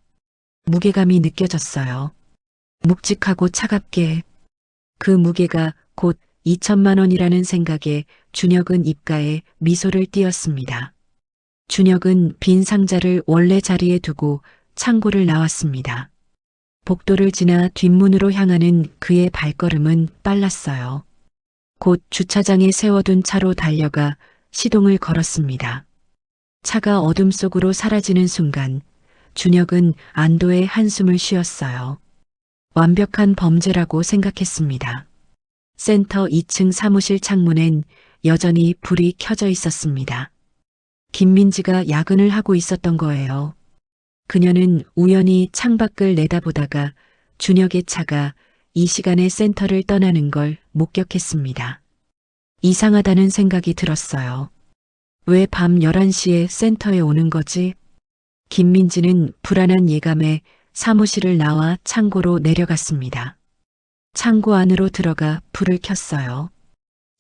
무게감이 느껴졌어요. 묵직하고 차갑게. 그 무게가 곧 2천만 원이라는 생각에 준혁은 입가에 미소를 띄었습니다. 준혁은 빈 상자를 원래 자리에 두고 창고를 나왔습니다. 복도를 지나 뒷문으로 향하는 그의 발걸음은 빨랐어요. 곧 주차장에 세워둔 차로 달려가 시동을 걸었습니다. 차가 어둠 속으로 사라지는 순간 준혁은 안도의 한숨을 쉬었어요. 완벽한 범죄라고 생각했습니다. 센터 2층 사무실 창문엔 여전히 불이 켜져 있었습니다. 김민지가 야근을 하고 있었던 거예요. 그녀는 우연히 창밖을 내다보다가 준혁의 차가 이 시간에 센터를 떠나는 걸 목격했습니다. 이상하다는 생각이 들었어요. 왜 밤 11시에 센터에 오는 거지? 김민지는 불안한 예감에 사무실을 나와 창고로 내려갔습니다. 창고 안으로 들어가 불을 켰어요.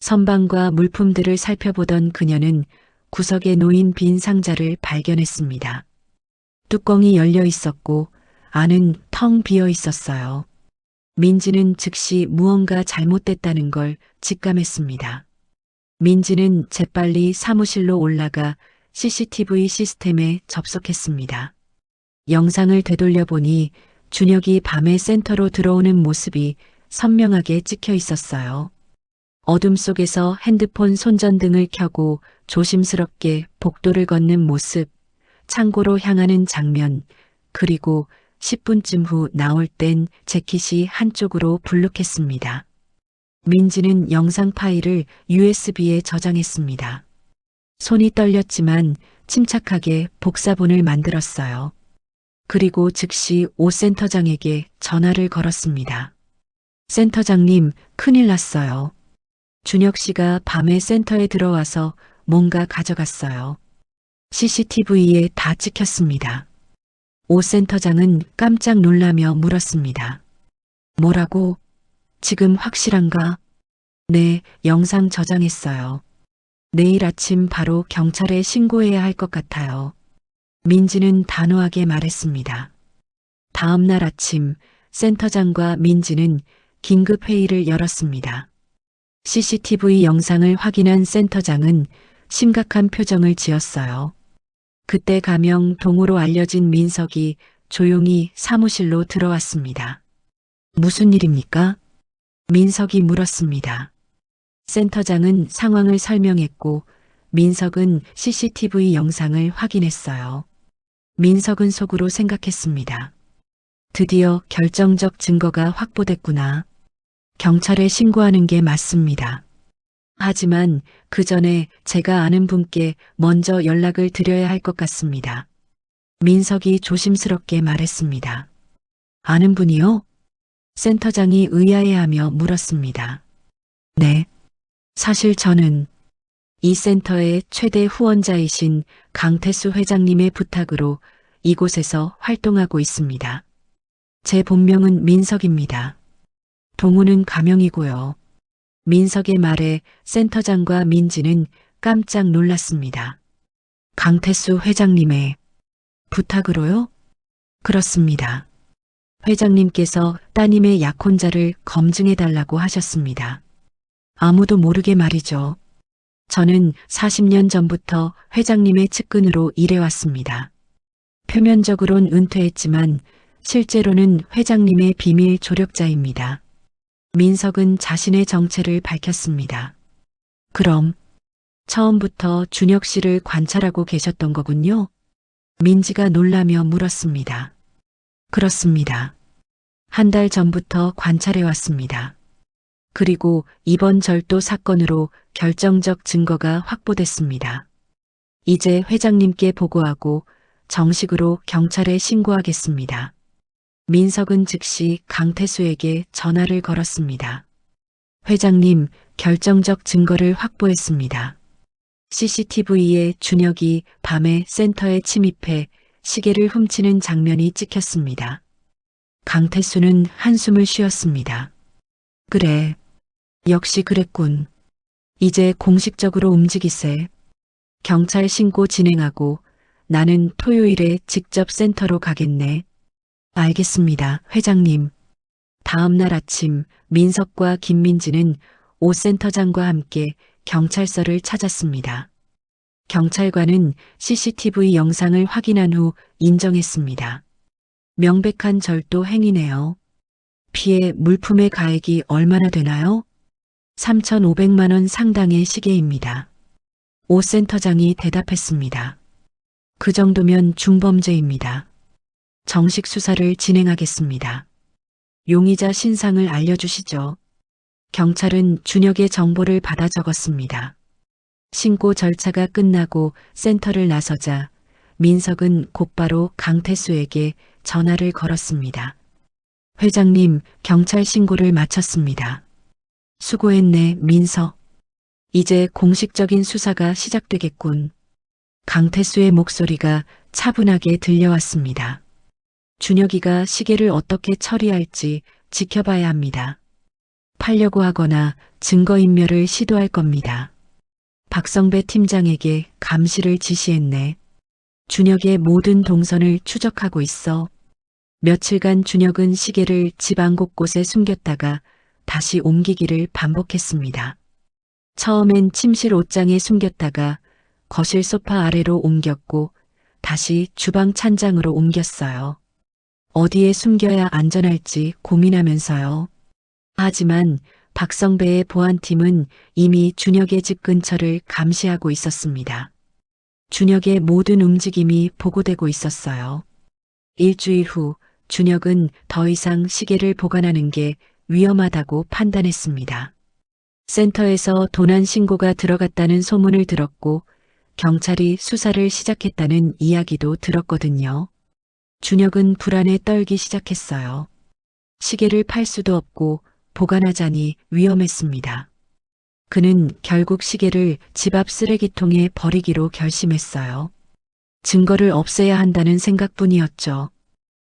선반과 물품들을 살펴보던 그녀는 구석에 놓인 빈 상자를 발견했습니다. 뚜껑이 열려 있었고 안은 텅 비어 있었어요. 민지는 즉시 무언가 잘못됐다는 걸 직감했습니다. 민지는 재빨리 사무실로 올라가 CCTV 시스템에 접속했습니다. 영상을 되돌려보니 준혁이 밤에 센터로 들어오는 모습이 선명하게 찍혀 있었어요. 어둠 속에서 핸드폰 손전등을 켜고 조심스럽게 복도를 걷는 모습, 창고로 향하는 장면, 그리고 10분쯤 후 나올 땐 재킷이 한쪽으로 불룩했습니다. 민지는 영상 파일을 USB에 저장했습니다. 손이 떨렸지만 침착하게 복사본을 만들었어요. 그리고 즉시 오 센터장에게 전화를 걸었습니다. 센터장님, 큰일 났어요. 준혁 씨가 밤에 센터에 들어와서 뭔가 가져갔어요. CCTV에 다 찍혔습니다. 오 센터장은 깜짝 놀라며 물었습니다. 뭐라고? 지금 확실한가? 네, 영상 저장했어요. 내일 아침 바로 경찰에 신고해야 할 것 같아요. 민지는 단호하게 말했습니다. 다음 날 아침 센터장과 민지는 긴급 회의를 열었습니다. CCTV 영상을 확인한 센터장은 심각한 표정을 지었어요. 그때 가명 동우로 알려진 민석이 조용히 사무실로 들어왔습니다. 무슨 일입니까? 민석이 물었습니다. 센터장은 상황을 설명했고 민석은 CCTV 영상을 확인했어요. 민석은 속으로 생각했습니다. 드디어 결정적 증거가 확보됐구나. 경찰에 신고하는 게 맞습니다. 하지만 그 전에 제가 아는 분께 먼저 연락을 드려야 할 것 같습니다. 민석이 조심스럽게 말했습니다. 아는 분이요? 센터장이 의아해하며 물었습니다. 네. 사실 저는 이 센터의 최대 후원자이신 강태수 회장님의 부탁으로 이곳에서 활동하고 있습니다. 제 본명은 민석입니다. 동우는 가명이고요. 민석의 말에 센터장과 민지는 깜짝 놀랐습니다. 강태수 회장님의 부탁으로요? 그렇습니다. 회장님께서 따님의 약혼자를 검증해달라고 하셨습니다. 아무도 모르게 말이죠. 저는 40년 전부터 회장님의 측근으로 일해왔습니다. 표면적으론 은퇴했지만 실제로는 회장님의 비밀 조력자입니다. 민석은 자신의 정체를 밝혔습니다. 그럼 처음부터 준혁 씨를 관찰하고 계셨던 거군요? 민지가 놀라며 물었습니다. 그렇습니다. 한 달 전부터 관찰해왔습니다. 그리고 이번 절도 사건으로 결정적 증거가 확보됐습니다. 이제 회장님께 보고하고 정식으로 경찰에 신고하겠습니다. 민석은 즉시 강태수에게 전화를 걸었습니다. 회장님, 결정적 증거를 확보했습니다. CCTV에 준혁이 밤에 센터에 침입해 시계를 훔치는 장면이 찍혔습니다. 강태수는 한숨을 쉬었습니다. 그래, 역시 그랬군. 이제 공식적으로 움직이세. 경찰 신고 진행하고 나는 토요일에 직접 센터로 가겠네. 알겠습니다, 회장님. 다음 날 아침 민석과 김민지는 오 센터장과 함께 경찰서를 찾았습니다. 경찰관은 CCTV 영상을 확인한 후 인정했습니다. 명백한 절도 행위네요. 피해 물품의 가액이 얼마나 되나요? 3,500만 원 상당의 시계입니다. 오 센터장이 대답했습니다. 그 정도면 중범죄입니다. 정식 수사를 진행하겠습니다. 용의자 신상을 알려주시죠. 경찰은 준혁의 정보를 받아 적었습니다. 신고 절차가 끝나고 센터를 나서자 민석은 곧바로 강태수에게 전화를 걸었습니다. 회장님, 경찰 신고를 마쳤습니다. 수고했네, 민석. 이제 공식적인 수사가 시작되겠군. 강태수의 목소리가 차분하게 들려왔습니다. 준혁이가 시계를 어떻게 처리할지 지켜봐야 합니다. 팔려고 하거나 증거인멸을 시도할 겁니다. 박성배 팀장에게 감시를 지시했네. 준혁의 모든 동선을 추적하고 있어. 며칠간 준혁은 시계를 집안 곳곳에 숨겼다가 다시 옮기기를 반복했습니다. 처음엔 침실 옷장에 숨겼다가 거실 소파 아래로 옮겼고 다시 주방 찬장으로 옮겼어요. 어디에 숨겨야 안전할지 고민하면서요. 하지만 박성배의 보안팀은 이미 준혁의 집 근처를 감시하고 있었습니다. 준혁의 모든 움직임이 보고되고 있었어요. 일주일 후 준혁은 더 이상 시계를 보관하는 게 위험하다고 판단했습니다. 센터에서 도난 신고가 들어갔다는 소문을 들었고 경찰이 수사를 시작했다는 이야기도 들었거든요. 준혁은 불안에 떨기 시작했어요. 시계를 팔 수도 없고 보관하자니 위험했습니다. 그는 결국 시계를 집 앞 쓰레기통에 버리기로 결심했어요. 증거를 없애야 한다는 생각뿐이었죠.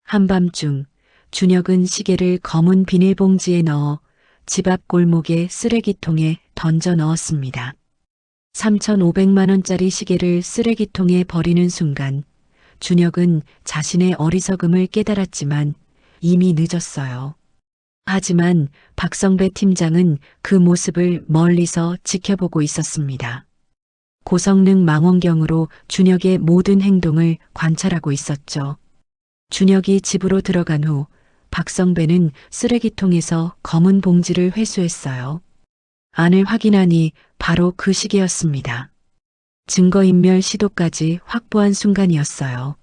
한밤중 준혁은 시계를 검은 비닐봉지에 넣어 집 앞 골목의 쓰레기통에 던져 넣었습니다. 3,500만 원짜리 시계를 쓰레기통에 버리는 순간 준혁은 자신의 어리석음을 깨달았지만 이미 늦었어요. 하지만 박성배 팀장은 그 모습을 멀리서 지켜보고 있었습니다. 고성능 망원경으로 준혁의 모든 행동을 관찰하고 있었죠. 준혁이 집으로 들어간 후 박성배는 쓰레기통에서 검은 봉지를 회수했어요. 안을 확인하니 바로 그 시계였습니다. 증거인멸 시도까지 확보한 순간이었어요.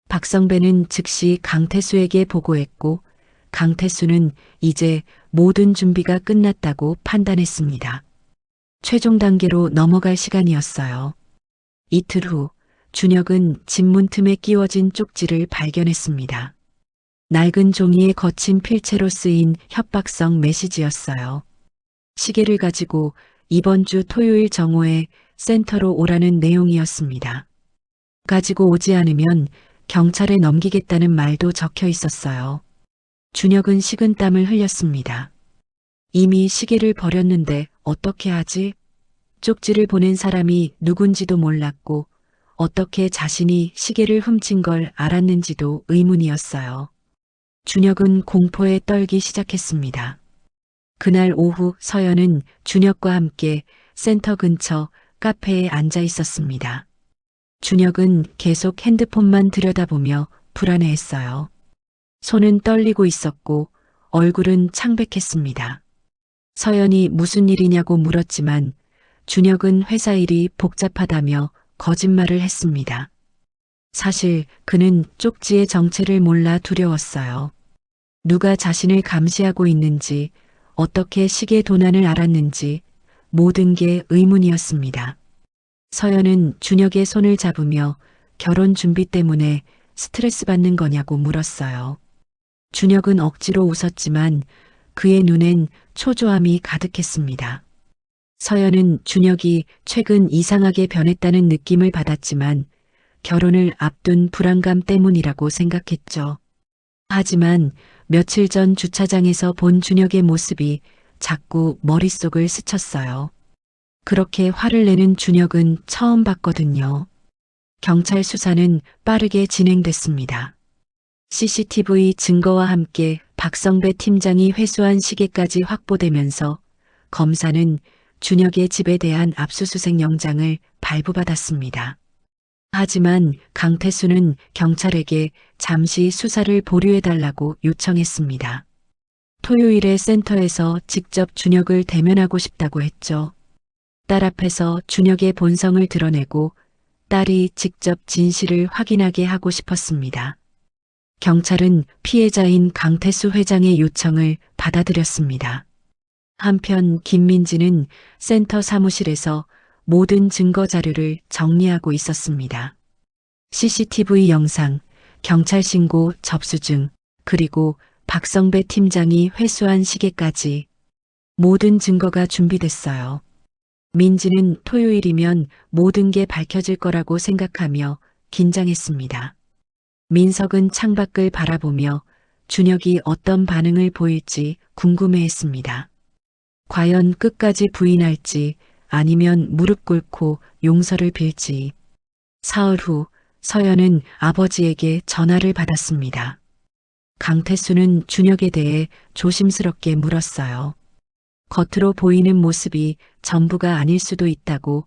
박성배는 즉시 강태수에게 보고했고 강태수는 이제 모든 준비가 끝났다고 판단했습니다. 최종 단계로 넘어갈 시간이었어요. 이틀 후 준혁은 집 문틈에 끼워진 쪽지를 발견했습니다. 낡은 종이에 거친 필체로 쓰인 협박성 메시지였어요. 시계를 가지고 이번 주 토요일 정오에 센터로 오라는 내용이었습니다. 가지고 오지 않으면 경찰에 넘기겠다는 말도 적혀 있었어요. 준혁은 식은땀을 흘렸습니다. 이미 시계를 버렸는데 어떻게 하지? 쪽지를 보낸 사람이 누군지도 몰랐고 어떻게 자신이 시계를 훔친 걸 알았는지도 의문이었어요. 준혁은 공포에 떨기 시작했습니다. 그날 오후 서연은 준혁과 함께 센터 근처 카페에 앉아 있었습니다. 준혁은 계속 핸드폰만 들여다보며 불안해했어요. 손은 떨리고 있었고 얼굴은 창백했습니다. 서연이 무슨 일이냐고 물었지만 준혁은 회사 일이 복잡하다며 거짓말을 했습니다. 사실 그는 쪽지의 정체를 몰라 두려웠어요. 누가 자신을 감시하고 있는지, 어떻게 시계 도난을 알았는지 모든 게 의문이었습니다. 서연은 준혁의 손을 잡으며 결혼 준비 때문에 스트레스 받는 거냐고 물었어요. 준혁은 억지로 웃었지만 그의 눈엔 초조함이 가득했습니다. 서연은 준혁이 최근 이상하게 변했다는 느낌을 받았지만 결혼을 앞둔 불안감 때문이라고 생각했죠. 하지만 며칠 전 주차장에서 본 준혁의 모습이 자꾸 머릿속을 스쳤어요. 그렇게 화를 내는 준혁은 처음 봤거든요. 경찰 수사는 빠르게 진행됐습니다. CCTV 증거와 함께 박성배 팀장이 회수한 시계까지 확보되면서 검사는 준혁의 집에 대한 압수수색 영장을 발부받았습니다. 하지만 강태수는 경찰에게 잠시 수사를 보류해달라고 요청했습니다. 토요일에 센터에서 직접 준혁을 대면하고 싶다고 했죠. 딸 앞에서 준혁의 본성을 드러내고 딸이 직접 진실을 확인하게 하고 싶었습니다. 경찰은 피해자인 강태수 회장의 요청을 받아들였습니다. 한편 김민지는 센터 사무실에서 모든 증거 자료를 정리하고 있었습니다. CCTV 영상, 경찰 신고 접수증, 그리고 박성배 팀장이 회수한 시계까지 모든 증거가 준비됐어요. 민지는 토요일이면 모든 게 밝혀질 거라고 생각하며 긴장했습니다. 민석은 창밖을 바라보며 준혁이 어떤 반응을 보일지 궁금해했습니다. 과연 끝까지 부인할지 아니면 무릎 꿇고 용서를 빌지. 사흘 후 서연은 아버지에게 전화를 받았습니다. 강태수는 준혁에 대해 조심스럽게 물었어요. 겉으로 보이는 모습이 전부가 아닐 수도 있다고,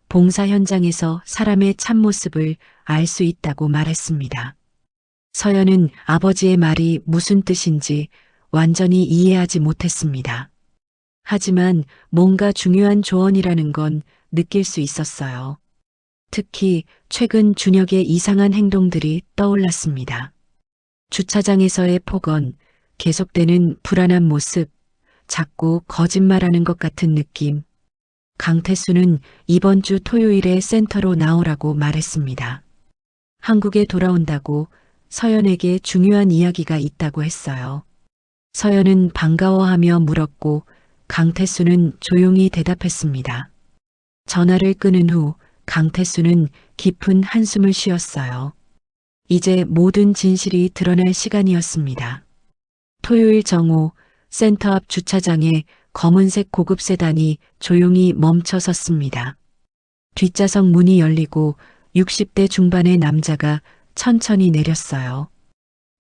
봉사 현장에서 사람의 참모습을 알 수 있다고 말했습니다. 서연은 아버지의 말이 무슨 뜻인지 완전히 이해하지 못했습니다. 하지만 뭔가 중요한 조언이라는 건 느낄 수 있었어요. 특히 최근 준혁의 이상한 행동들이 떠올랐습니다. 주차장에서의 폭언, 계속되는 불안한 모습, 자꾸 거짓말하는 것 같은 느낌. 강태수는 이번 주 토요일에 센터로 나오라고 말했습니다. 한국에 돌아온다고 서연에게 중요한 이야기가 있다고 했어요. 서연은 반가워하며 물었고 강태수는 조용히 대답했습니다. 전화를 끊은 후 강태수는 깊은 한숨을 쉬었어요. 이제 모든 진실이 드러날 시간이었습니다. 토요일 정오 센터 앞 주차장에 검은색 고급 세단이 조용히 멈춰 섰습니다. 뒷좌석 문이 열리고 60대 중반의 남자가 천천히 내렸어요.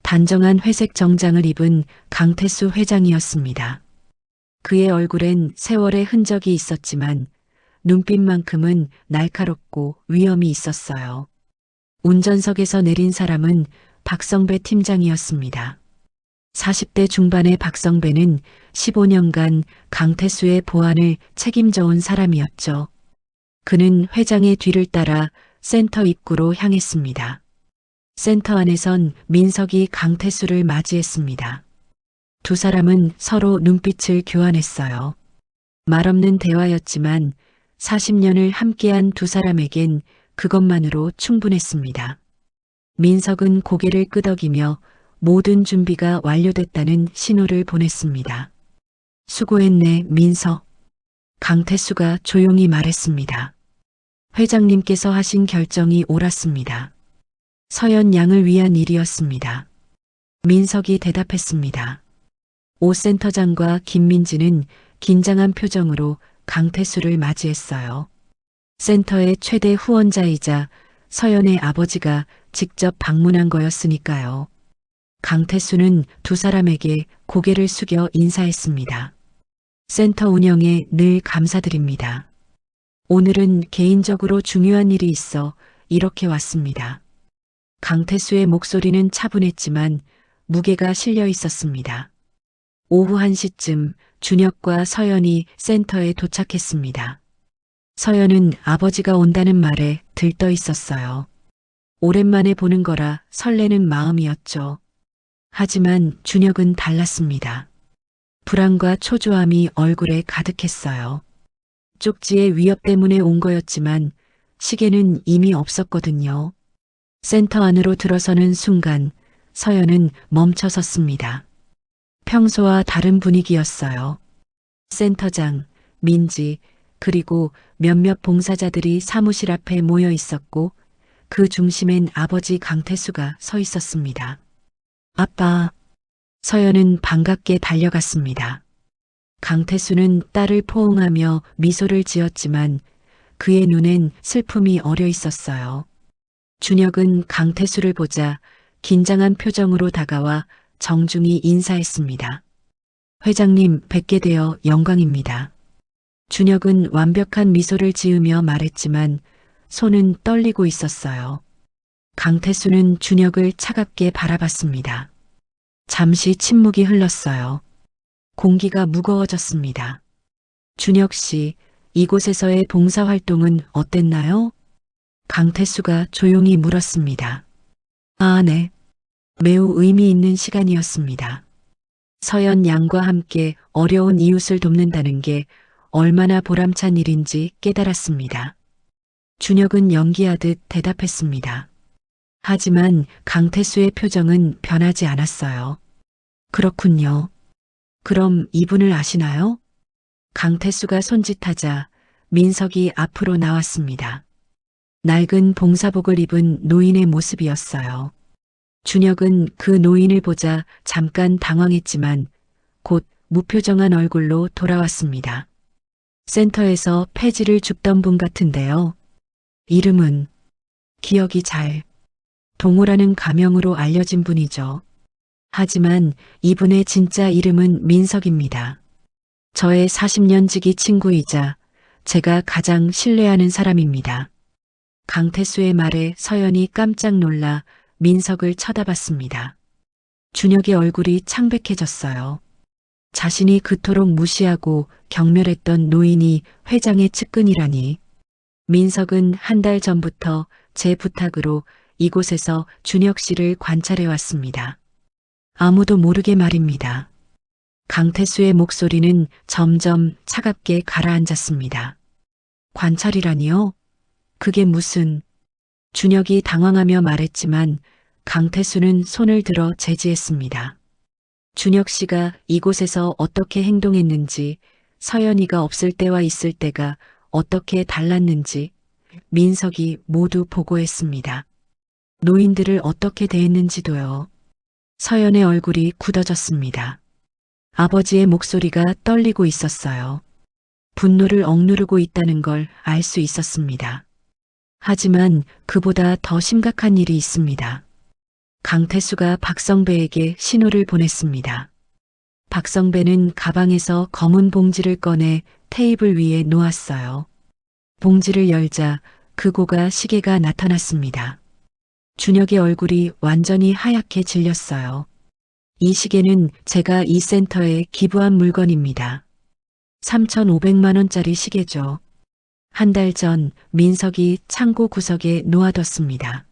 단정한 회색 정장을 입은 강태수 회장이었습니다. 그의 얼굴엔 세월의 흔적이 있었지만 눈빛만큼은 날카롭고 위엄이 있었어요. 운전석에서 내린 사람은 박성배 팀장이었습니다. 40대 중반의 박성배는 15년간 강태수의 보안을 책임져온 사람이었죠. 그는 회장의 뒤를 따라 센터 입구로 향했습니다. 센터 안에선 민석이 강태수를 맞이했습니다. 두 사람은 서로 눈빛을 교환했어요. 말없는 대화였지만 40년을 함께한 두 사람에겐 그것만으로 충분했습니다. 민석은 고개를 끄덕이며 모든 준비가 완료됐다는 신호를 보냈습니다. 수고했네, 민석. 강태수가 조용히 말했습니다. 회장님께서 하신 결정이 옳았습니다. 서연 양을 위한 일이었습니다. 민석이 대답했습니다. 오 센터장과 김민지는 긴장한 표정으로 강태수를 맞이했어요. 센터의 최대 후원자이자 서연의 아버지가 직접 방문한 거였으니까요. 강태수는 두 사람에게 고개를 숙여 인사했습니다. 센터 운영에 늘 감사드립니다. 오늘은 개인적으로 중요한 일이 있어 이렇게 왔습니다. 강태수의 목소리는 차분했지만 무게가 실려 있었습니다. 오후 1시쯤 준혁과 서연이 센터에 도착했습니다. 서연은 아버지가 온다는 말에 들떠 있었어요. 오랜만에 보는 거라 설레는 마음이었죠. 하지만 준혁은 달랐습니다. 불안과 초조함이 얼굴에 가득했어요. 쪽지의 위협 때문에 온 거였지만 시계는 이미 없었거든요. 센터 안으로 들어서는 순간 서연은 멈춰 섰습니다. 평소와 다른 분위기였어요. 센터장, 민지, 그리고 몇몇 봉사자들이 사무실 앞에 모여 있었고 그 중심엔 아버지 강태수가 서 있었습니다. 아빠. 서연은 반갑게 달려갔습니다. 강태수는 딸을 포옹하며 미소를 지었지만 그의 눈엔 슬픔이 어려 있었어요. 준혁은 강태수를 보자 긴장한 표정으로 다가와 정중히 인사했습니다. 회장님, 뵙게 되어 영광입니다. 준혁은 완벽한 미소를 지으며 말했지만 손은 떨리고 있었어요. 강태수는 준혁을 차갑게 바라봤습니다. 잠시 침묵이 흘렀어요. 공기가 무거워졌습니다. 준혁 씨, 이곳에서의 봉사활동은 어땠나요? 강태수가 조용히 물었습니다. 아, 네. 매우 의미 있는 시간이었습니다. 서연 양과 함께 어려운 이웃을 돕는다는 게 얼마나 보람찬 일인지 깨달았습니다. 준혁은 연기하듯 대답했습니다. 하지만 강태수의 표정은 변하지 않았어요. 그렇군요. 그럼 이분을 아시나요? 강태수가 손짓하자 민석이 앞으로 나왔습니다. 낡은 봉사복을 입은 노인의 모습이었어요. 준혁은 그 노인을 보자 잠깐 당황했지만 곧 무표정한 얼굴로 돌아왔습니다. 센터에서 폐지를 줍던 분 같은데요. 이름은 기억이 잘 동호라는 가명으로 알려진 분이죠. 하지만 이분의 진짜 이름은 민석입니다. 저의 40년 지기 친구이자 제가 가장 신뢰하는 사람입니다. 강태수의 말에 서연이 깜짝 놀라 민석을 쳐다봤습니다. 준혁의 얼굴이 창백해졌어요. 자신이 그토록 무시하고 경멸했던 노인이 회장의 측근이라니. 민석은 한 달 전부터 제 부탁으로 이곳에서 준혁 씨를 관찰해 왔습니다. 아무도 모르게 말입니다. 강태수의 목소리는 점점 차갑게 가라앉았습니다. 관찰이라니요? 그게 무슨... 준혁이 당황하며 말했지만 강태수는 손을 들어 제지했습니다. 준혁 씨가 이곳에서 어떻게 행동했는지, 서연이가 없을 때와 있을 때가 어떻게 달랐는지 민석이 모두 보고했습니다. 노인들을 어떻게 대했는지도요. 서연의 얼굴이 굳어졌습니다. 아버지의 목소리가 떨리고 있었어요. 분노를 억누르고 있다는 걸 알 수 있었습니다. 하지만 그보다 더 심각한 일이 있습니다. 강태수가 박성배에게 신호를 보냈습니다. 박성배는 가방에서 검은 봉지를 꺼내 테이블 위에 놓았어요. 봉지를 열자 그고가 시계가 나타났습니다. 준혁의 얼굴이 완전히 하얗게 질렸어요. 이 시계는 제가 이 센터에 기부한 물건입니다. 3,500만 원짜리 시계죠. 한 달 전 민석이 창고 구석에 놓아뒀습니다.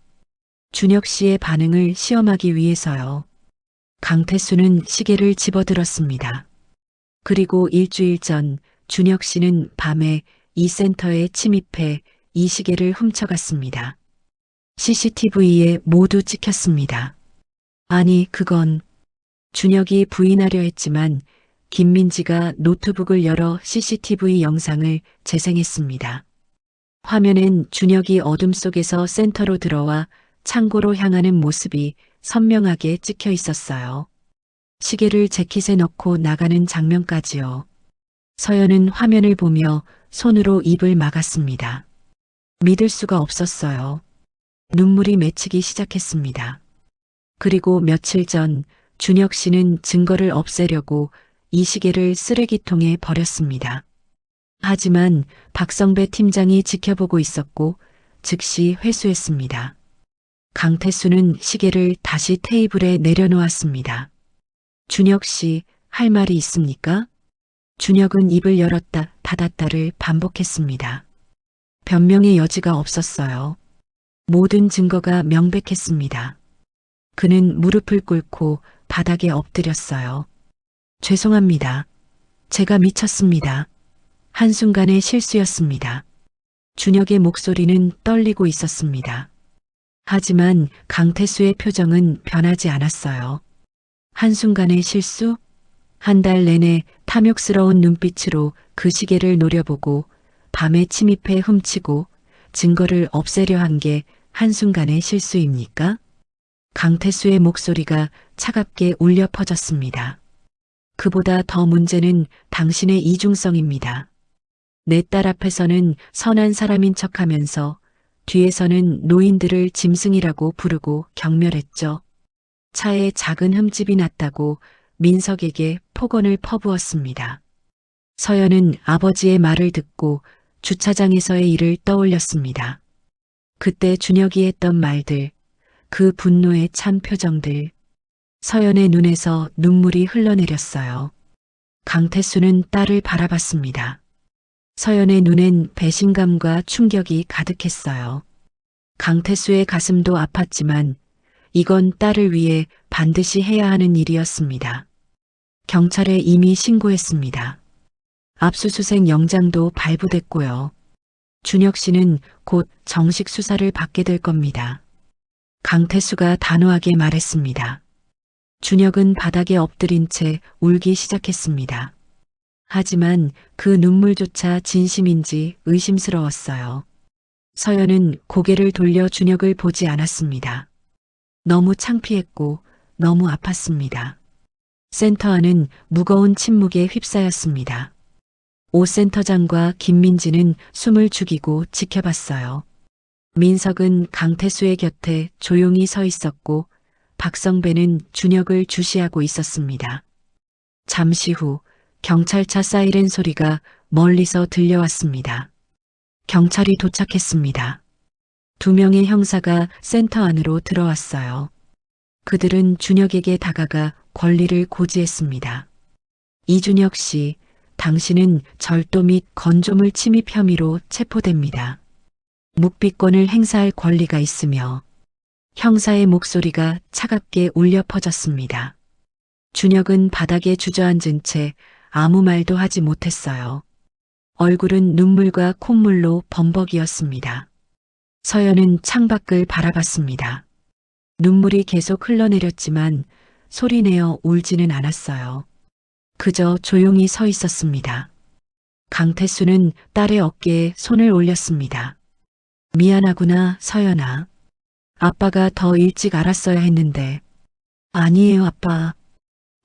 준혁 씨의 반응을 시험하기 위해서요. 강태수는 시계를 집어들었습니다. 그리고 일주일 전 준혁 씨는 밤에 이 센터에 침입해 이 시계를 훔쳐갔습니다. CCTV에 모두 찍혔습니다. 아니, 그건... 준혁이 부인하려 했지만 김민지가 노트북을 열어 CCTV 영상을 재생했습니다. 화면엔 준혁이 어둠 속에서 센터로 들어와 창고로 향하는 모습이 선명하게 찍혀 있었어요. 시계를 재킷에 넣고 나가는 장면까지요. 서연은 화면을 보며 손으로 입을 막았습니다. 믿을 수가 없었어요. 눈물이 맺히기 시작했습니다. 그리고 며칠 전 준혁 씨는 증거를 없애려고 이 시계를 쓰레기통에 버렸습니다. 하지만 박성배 팀장이 지켜보고 있었고 즉시 회수했습니다. 강태수는 시계를 다시 테이블에 내려놓았습니다. 준혁 씨, 할 말이 있습니까? 준혁은 입을 열었다 닫았다를 반복했습니다. 변명의 여지가 없었어요. 모든 증거가 명백했습니다. 그는 무릎을 꿇고 바닥에 엎드렸어요. 죄송합니다. 제가 미쳤습니다. 한순간의 실수였습니다. 준혁의 목소리는 떨리고 있었습니다. 하지만 강태수의 표정은 변하지 않았어요. 한순간의 실수? 한 달 내내 탐욕스러운 눈빛으로 그 시계를 노려보고 밤에 침입해 훔치고 증거를 없애려 한 게 한순간의 실수입니까? 강태수의 목소리가 차갑게 울려 퍼졌습니다. 그보다 더 문제는 당신의 이중성입니다. 내 딸 앞에서는 선한 사람인 척하면서 뒤에서는 노인들을 짐승이라고 부르고 경멸했죠. 차에 작은 흠집이 났다고 민석에게 폭언을 퍼부었습니다. 서연은 아버지의 말을 듣고 주차장에서의 일을 떠올렸습니다. 그때 준혁이 했던 말들, 그 분노에 찬 표정들. 서연의 눈에서 눈물이 흘러내렸어요. 강태수는 딸을 바라봤습니다. 서연의 눈엔 배신감과 충격이 가득했어요. 강태수의 가슴도 아팠지만 이건 딸을 위해 반드시 해야 하는 일이었습니다. 경찰에 이미 신고했습니다. 압수수색 영장도 발부됐고요. 준혁 씨는 곧 정식 수사를 받게 될 겁니다. 강태수가 단호하게 말했습니다. 준혁은 바닥에 엎드린 채 울기 시작했습니다. 하지만 그 눈물조차 진심인지 의심스러웠어요. 서연은 고개를 돌려 준혁을 보지 않았습니다. 너무 창피했고 너무 아팠습니다. 센터 안은 무거운 침묵에 휩싸였습니다. 오 센터장과 김민지는 숨을 죽이고 지켜봤어요. 민석은 강태수의 곁에 조용히 서 있었고 박성배는 준혁을 주시하고 있었습니다. 잠시 후 경찰차 사이렌 소리가 멀리서 들려왔습니다. 경찰이 도착했습니다. 2명의 형사가 센터 안으로 들어왔어요. 그들은 준혁에게 다가가 권리를 고지했습니다. 이준혁 씨, 당신은 절도 및 건조물 침입 혐의로 체포됩니다. 묵비권을 행사할 권리가 있으며 형사의 목소리가 차갑게 울려 퍼졌습니다. 준혁은 바닥에 주저앉은 채 아무 말도 하지 못했어요. 얼굴은 눈물과 콧물로 범벅이었습니다. 서연은 창밖을 바라봤습니다. 눈물이 계속 흘러내렸지만 소리내어 울지는 않았어요. 그저 조용히 서 있었습니다. 강태수는 딸의 어깨에 손을 올렸습니다. 미안하구나, 서연아. 아빠가 더 일찍 알았어야 했는데. 아니에요, 아빠.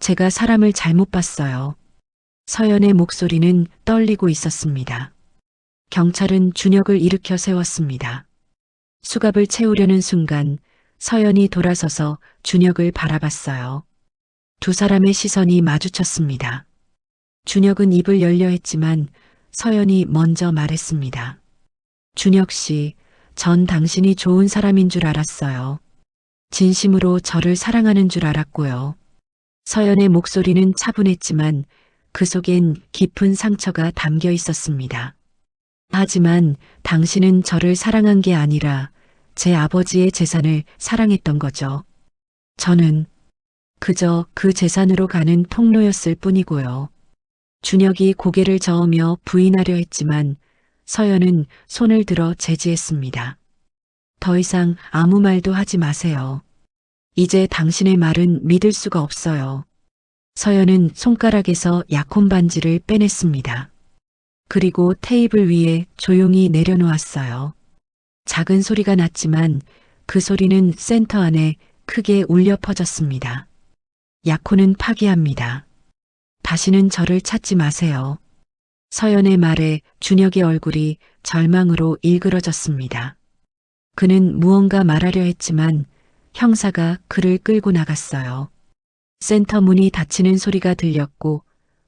제가 사람을 잘못 봤어요. 서연의 목소리는 떨리고 있었습니다. 경찰은 준혁을 일으켜 세웠습니다. 수갑을 채우려는 순간 서연이 돌아서서 준혁을 바라봤어요. 2 사람의 시선이 마주쳤습니다. 준혁은 입을 열려 했지만 서연이 먼저 말했습니다. 준혁 씨, 전 당신이 좋은 사람인 줄 알았어요. 진심으로 저를 사랑하는 줄 알았고요. 서연의 목소리는 차분했지만 그 속엔 깊은 상처가 담겨 있었습니다. 하지만 당신은 저를 사랑한 게 아니라 제 아버지의 재산을 사랑했던 거죠. 저는 그저 그 재산으로 가는 통로였을 뿐이고요. 준혁이 고개를 저으며 부인하려 했지만 서연은 손을 들어 제지했습니다. 더 이상 아무 말도 하지 마세요. 이제 당신의 말은 믿을 수가 없어요. 서연은 손가락에서 약혼 반지를 빼냈습니다. 그리고 테이블 위에 조용히 내려놓았어요. 작은 소리가 났지만 그 소리는 센터 안에 크게 울려 퍼졌습니다. 약혼은 파기합니다. 다시는 저를 찾지 마세요. 서연의 말에 준혁의 얼굴이 절망으로 일그러졌습니다. 그는 무언가 말하려 했지만 형사가 그를 끌고 나갔어요. 센터 문이 닫히는 소리가 들렸고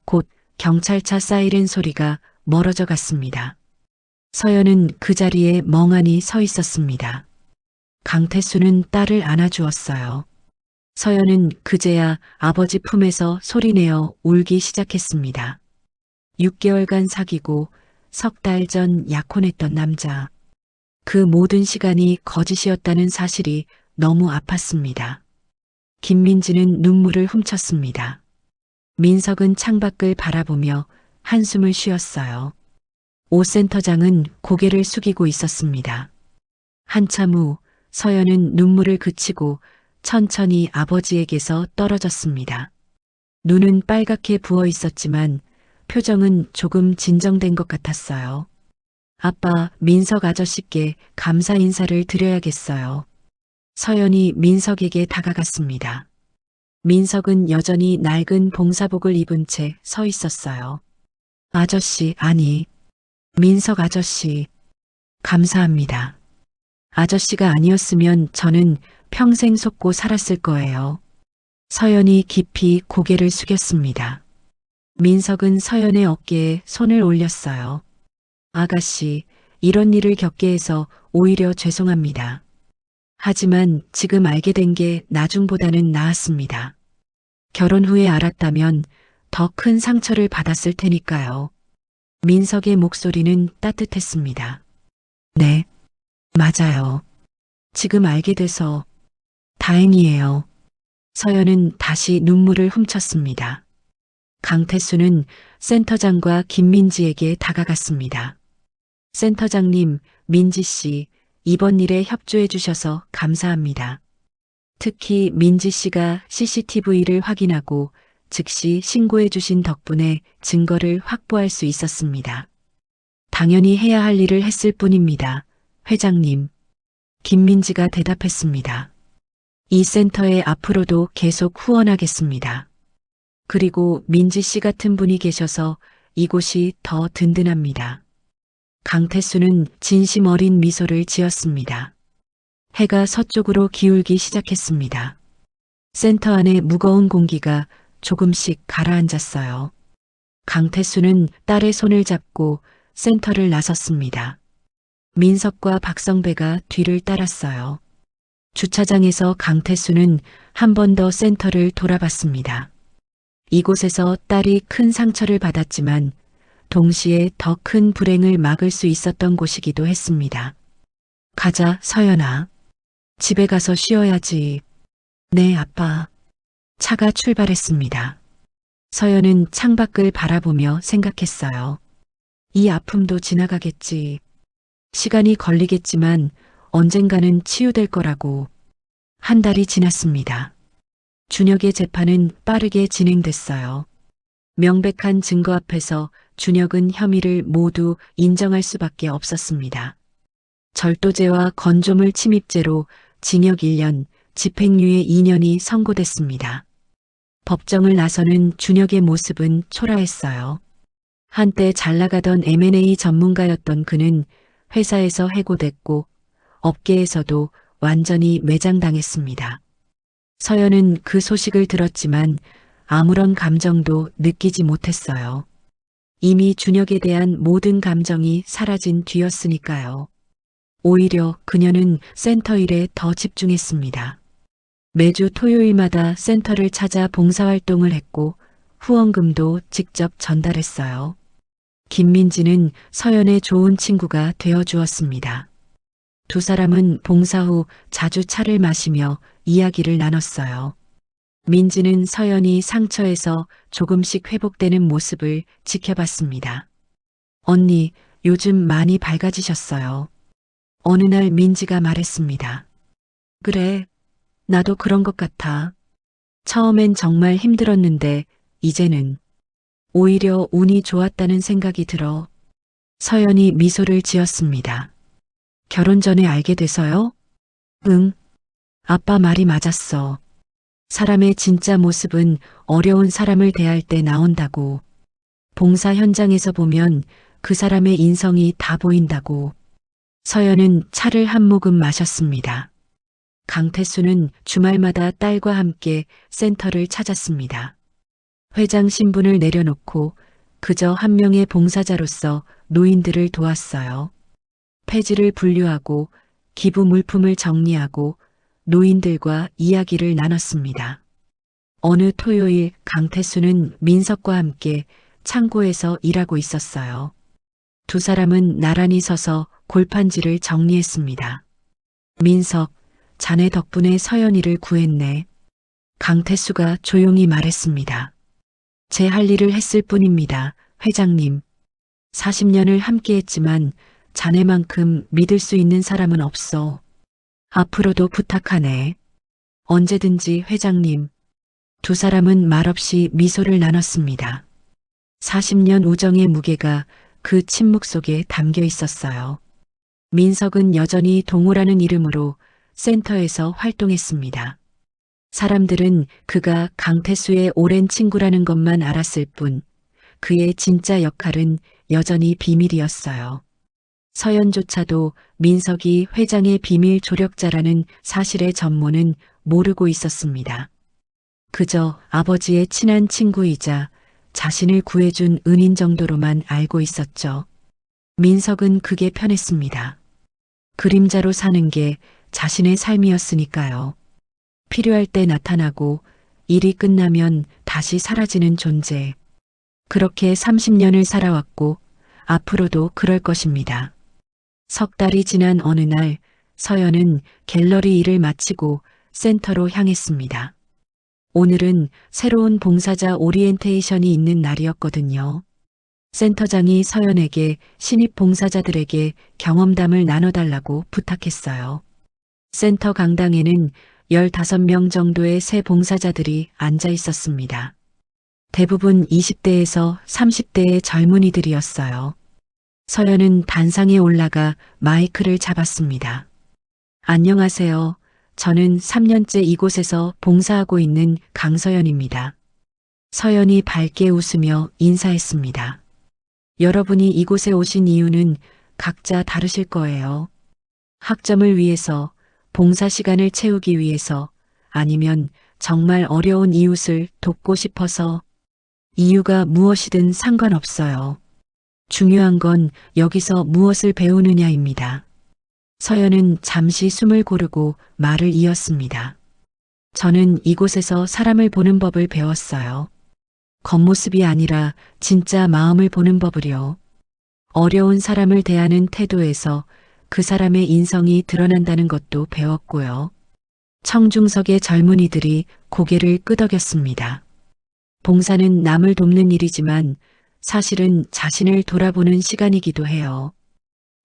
곧 경찰차 사이렌 소리가 멀어져 갔습니다. 서연은 그 자리에 멍하니 서 있었습니다. 강태수는 딸을 안아주었어요. 서연은 그제야 아버지 품에서 소리내어 울기 시작했습니다. 6개월간 사귀고 석 달 전 약혼했던 남자. 그 모든 시간이 거짓이었다는 사실이 너무 아팠습니다. 김민지는 눈물을 훔쳤습니다. 민석은 창밖을 바라보며 한숨을 쉬었어요. 오 센터장은 고개를 숙이고 있었습니다. 한참 후 서연은 눈물을 그치고 천천히 아버지에게서 떨어졌습니다. 눈은 빨갛게 부어 있었지만 표정은 조금 진정된 것 같았어요. 아빠, 민석 아저씨께 감사 인사를 드려야겠어요. 서연이 민석에게 다가갔습니다. 민석은 여전히 낡은 봉사복을 입은 채 서 있었어요. 아저씨, 아니, 민석 아저씨, 감사합니다. 아저씨가 아니었으면 저는 평생 속고 살았을 거예요. 서연이 깊이 고개를 숙였습니다. 민석은 서연의 어깨에 손을 올렸어요. 아가씨, 이런 일을 겪게 해서 오히려 죄송합니다. 하지만 지금 알게 된 게 나중보다는 나았습니다. 결혼 후에 알았다면 더 큰 상처를 받았을 테니까요. 민석의 목소리는 따뜻했습니다. 네, 맞아요. 지금 알게 돼서 다행이에요. 서연은 다시 눈물을 훔쳤습니다. 강태수는 센터장과 김민지에게 다가갔습니다. 센터장님, 민지 씨, 이번 일에 협조해 주셔서 감사합니다. 특히 민지 씨가 CCTV를 확인하고 즉시 신고해 주신 덕분에 증거를 확보할 수 있었습니다. 당연히 해야 할 일을 했을 뿐입니다. 회장님. 김민지가 대답했습니다. 이 센터에 앞으로도 계속 후원하겠습니다. 그리고 민지 씨 같은 분이 계셔서 이곳이 더 든든합니다. 강태수는 진심 어린 미소를 지었습니다. 해가 서쪽으로 기울기 시작했습니다. 센터 안에 무거운 공기가 조금씩 가라앉았어요. 강태수는 딸의 손을 잡고 센터를 나섰습니다. 민석과 박성배가 뒤를 따랐어요. 주차장에서 강태수는 한 번 더 센터를 돌아봤습니다. 이곳에서 딸이 큰 상처를 받았지만 동시에 더 큰 불행을 막을 수 있었던 곳이기도 했습니다. 가자, 서연아. 집에 가서 쉬어야지. 네, 아빠. 차가 출발했습니다. 서연은 창밖을 바라보며 생각했어요. 이 아픔도 지나가겠지. 시간이 걸리겠지만 언젠가는 치유될 거라고. 한 달이 지났습니다. 준혁의 재판은 빠르게 진행됐어요. 명백한 증거 앞에서 준혁은 혐의를 모두 인정할 수밖에 없었습니다. 절도죄와 건조물 침입죄로 징역 1년, 집행유예 2년이 선고됐습니다. 법정을 나서는 준혁의 모습은 초라했어요. 한때 잘 나가던 M&A 전문가였던 그는 회사에서 해고됐고 업계에서도 완전히 매장당했습니다. 서연은 그 소식을 들었지만 아무런 감정도 느끼지 못했어요. 이미 준혁에 대한 모든 감정이 사라진 뒤였으니까요. 오히려 그녀는 센터 일에 더 집중했습니다. 매주 토요일마다 센터를 찾아 봉사활동을 했고 후원금도 직접 전달했어요. 김민지는 서연의 좋은 친구가 되어주었습니다. 두 사람은 봉사 후 자주 차를 마시며 이야기를 나눴어요. 민지는 서연이 상처에서 조금씩 회복되는 모습을 지켜봤습니다. 언니, 요즘 많이 밝아지셨어요. 어느 날 민지가 말했습니다. 그래, 나도 그런 것 같아. 처음엔 정말 힘들었는데 이제는 오히려 운이 좋았다는 생각이 들어. 서연이 미소를 지었습니다. 결혼 전에 알게 돼서요? 응. 아빠 말이 맞았어. 사람의 진짜 모습은 어려운 사람을 대할 때 나온다고. 봉사 현장에서 보면 그 사람의 인성이 다 보인다고. 서연은 차를 한 모금 마셨습니다. 강태수는 주말마다 딸과 함께 센터를 찾았습니다. 회장 신분을 내려놓고 그저 한 명의 봉사자로서 노인들을 도왔어요. 폐지를 분류하고 기부 물품을 정리하고 노인들과 이야기를 나눴습니다. 어느 토요일 강태수는 민석과 함께 창고에서 일하고 있었어요. 두 사람은 나란히 서서 골판지를 정리했습니다. 민석, 자네 덕분에 서연이를 구했네. 강태수가 조용히 말했습니다. 제 할 일을 했을 뿐입니다, 회장님. 40년을 함께했지만 자네만큼 믿을 수 있는 사람은 없어. 앞으로도 부탁하네. 언제든지 회장님. 두 사람은 말없이 미소를 나눴습니다. 40년 우정의 무게가 그 침묵 속에 담겨 있었어요. 민석은 여전히 동호라는 이름으로 센터에서 활동했습니다. 사람들은 그가 강태수의 오랜 친구라는 것만 알았을 뿐 그의 진짜 역할은 여전히 비밀이었어요. 서연조차도 민석이 회장의 비밀 조력자라는 사실의 전모는 모르고 있었습니다. 그저 아버지의 친한 친구이자 자신을 구해준 은인 정도로만 알고 있었죠. 민석은 그게 편했습니다. 그림자로 사는 게 자신의 삶이었으니까요. 필요할 때 나타나고 일이 끝나면 다시 사라지는 존재. 그렇게 30년을 살아왔고 앞으로도 그럴 것입니다. 석 달이 지난 어느 날 서연은 갤러리 일을 마치고 센터로 향했습니다. 오늘은 새로운 봉사자 오리엔테이션이 있는 날이었거든요. 센터장이 서연에게 신입 봉사자들에게 경험담을 나눠달라고 부탁했어요. 센터 강당에는 15명 정도의 새 봉사자들이 앉아 있었습니다. 대부분 20대에서 30대의 젊은이들이었어요. 서연은 단상에 올라가 마이크를 잡았습니다. 안녕하세요. 저는 3년째 이곳에서 봉사하고 있는 강서연입니다. 서연이 밝게 웃으며 인사했습니다. 여러분이 이곳에 오신 이유는 각자 다르실 거예요. 학점을 위해서, 봉사 시간을 채우기 위해서, 아니면 정말 어려운 이웃을 돕고 싶어서. 이유가 무엇이든 상관없어요. 중요한 건 여기서 무엇을 배우느냐입니다. 서연은 잠시 숨을 고르고 말을 이었습니다. 저는 이곳에서 사람을 보는 법을 배웠어요. 겉모습이 아니라 진짜 마음을 보는 법을요. 어려운 사람을 대하는 태도에서 그 사람의 인성이 드러난다는 것도 배웠고요. 청중석의 젊은이들이 고개를 끄덕였습니다. 봉사는 남을 돕는 일이지만 사실은 자신을 돌아보는 시간이기도 해요.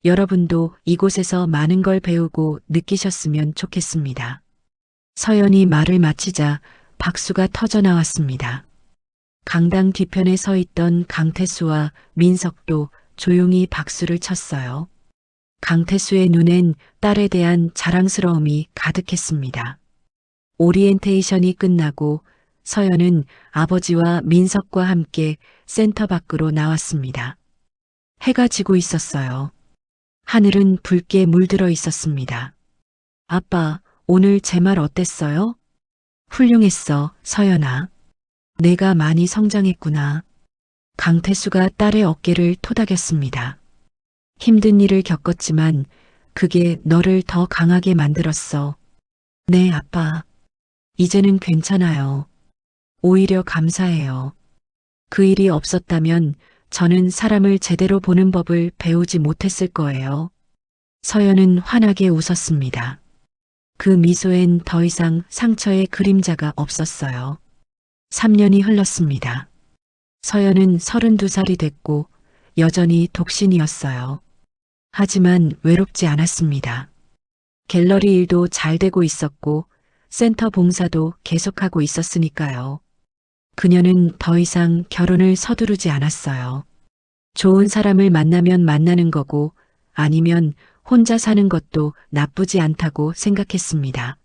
여러분도 이곳에서 많은 걸 배우고 느끼셨으면 좋겠습니다. 서연이 말을 마치자 박수가 터져 나왔습니다. 강당 뒤편에 서 있던 강태수와 민석도 조용히 박수를 쳤어요. 강태수의 눈엔 딸에 대한 자랑스러움이 가득했습니다. 오리엔테이션이 끝나고 서연은 아버지와 민석과 함께 센터 밖으로 나왔습니다. 해가 지고 있었어요. 하늘은 붉게 물들어 있었습니다. 아빠, 오늘 제 말 어땠어요? 훌륭했어, 서연아. 내가 많이 성장했구나. 강태수가 딸의 어깨를 토닥였습니다. 힘든 일을 겪었지만 그게 너를 더 강하게 만들었어. 네, 아빠. 이제는 괜찮아요. 오히려 감사해요. 그 일이 없었다면 저는 사람을 제대로 보는 법을 배우지 못했을 거예요. 서연은 환하게 웃었습니다. 그 미소엔 더 이상 상처의 그림자가 없었어요. 3년이 흘렀습니다. 서연은 32살이 됐고 여전히 독신이었어요. 하지만 외롭지 않았습니다. 갤러리 일도 잘 되고 있었고 센터 봉사도 계속하고 있었으니까요. 그녀는 더 이상 결혼을 서두르지 않았어요. 좋은 사람을 만나면 만나는 거고 아니면 혼자 사는 것도 나쁘지 않다고 생각했습니다.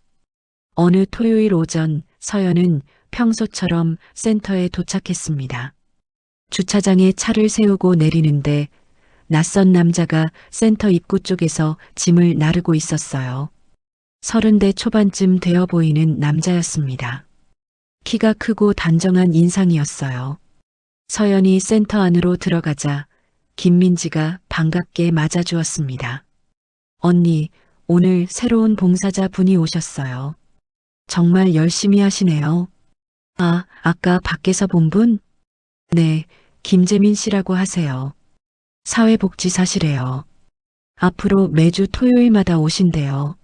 어느 토요일 오전 서연은 평소처럼 센터에 도착했습니다. 주차장에 차를 세우고 내리는데 낯선 남자가 센터 입구 쪽에서 짐을 나르고 있었어요. 30대 초반쯤 되어 보이는 남자였습니다. 키가 크고 단정한 인상이었어요. 서연이 센터 안으로 들어가자 김민지가 반갑게 맞아주었습니다. 언니, 오늘 새로운 봉사자 분이 오셨어요. 정말 열심히 하시네요. 아, 아까 밖에서 본 분? 네, 김재민 씨라고 하세요. 사회복지사시래요. 앞으로 매주 토요일마다 오신대요.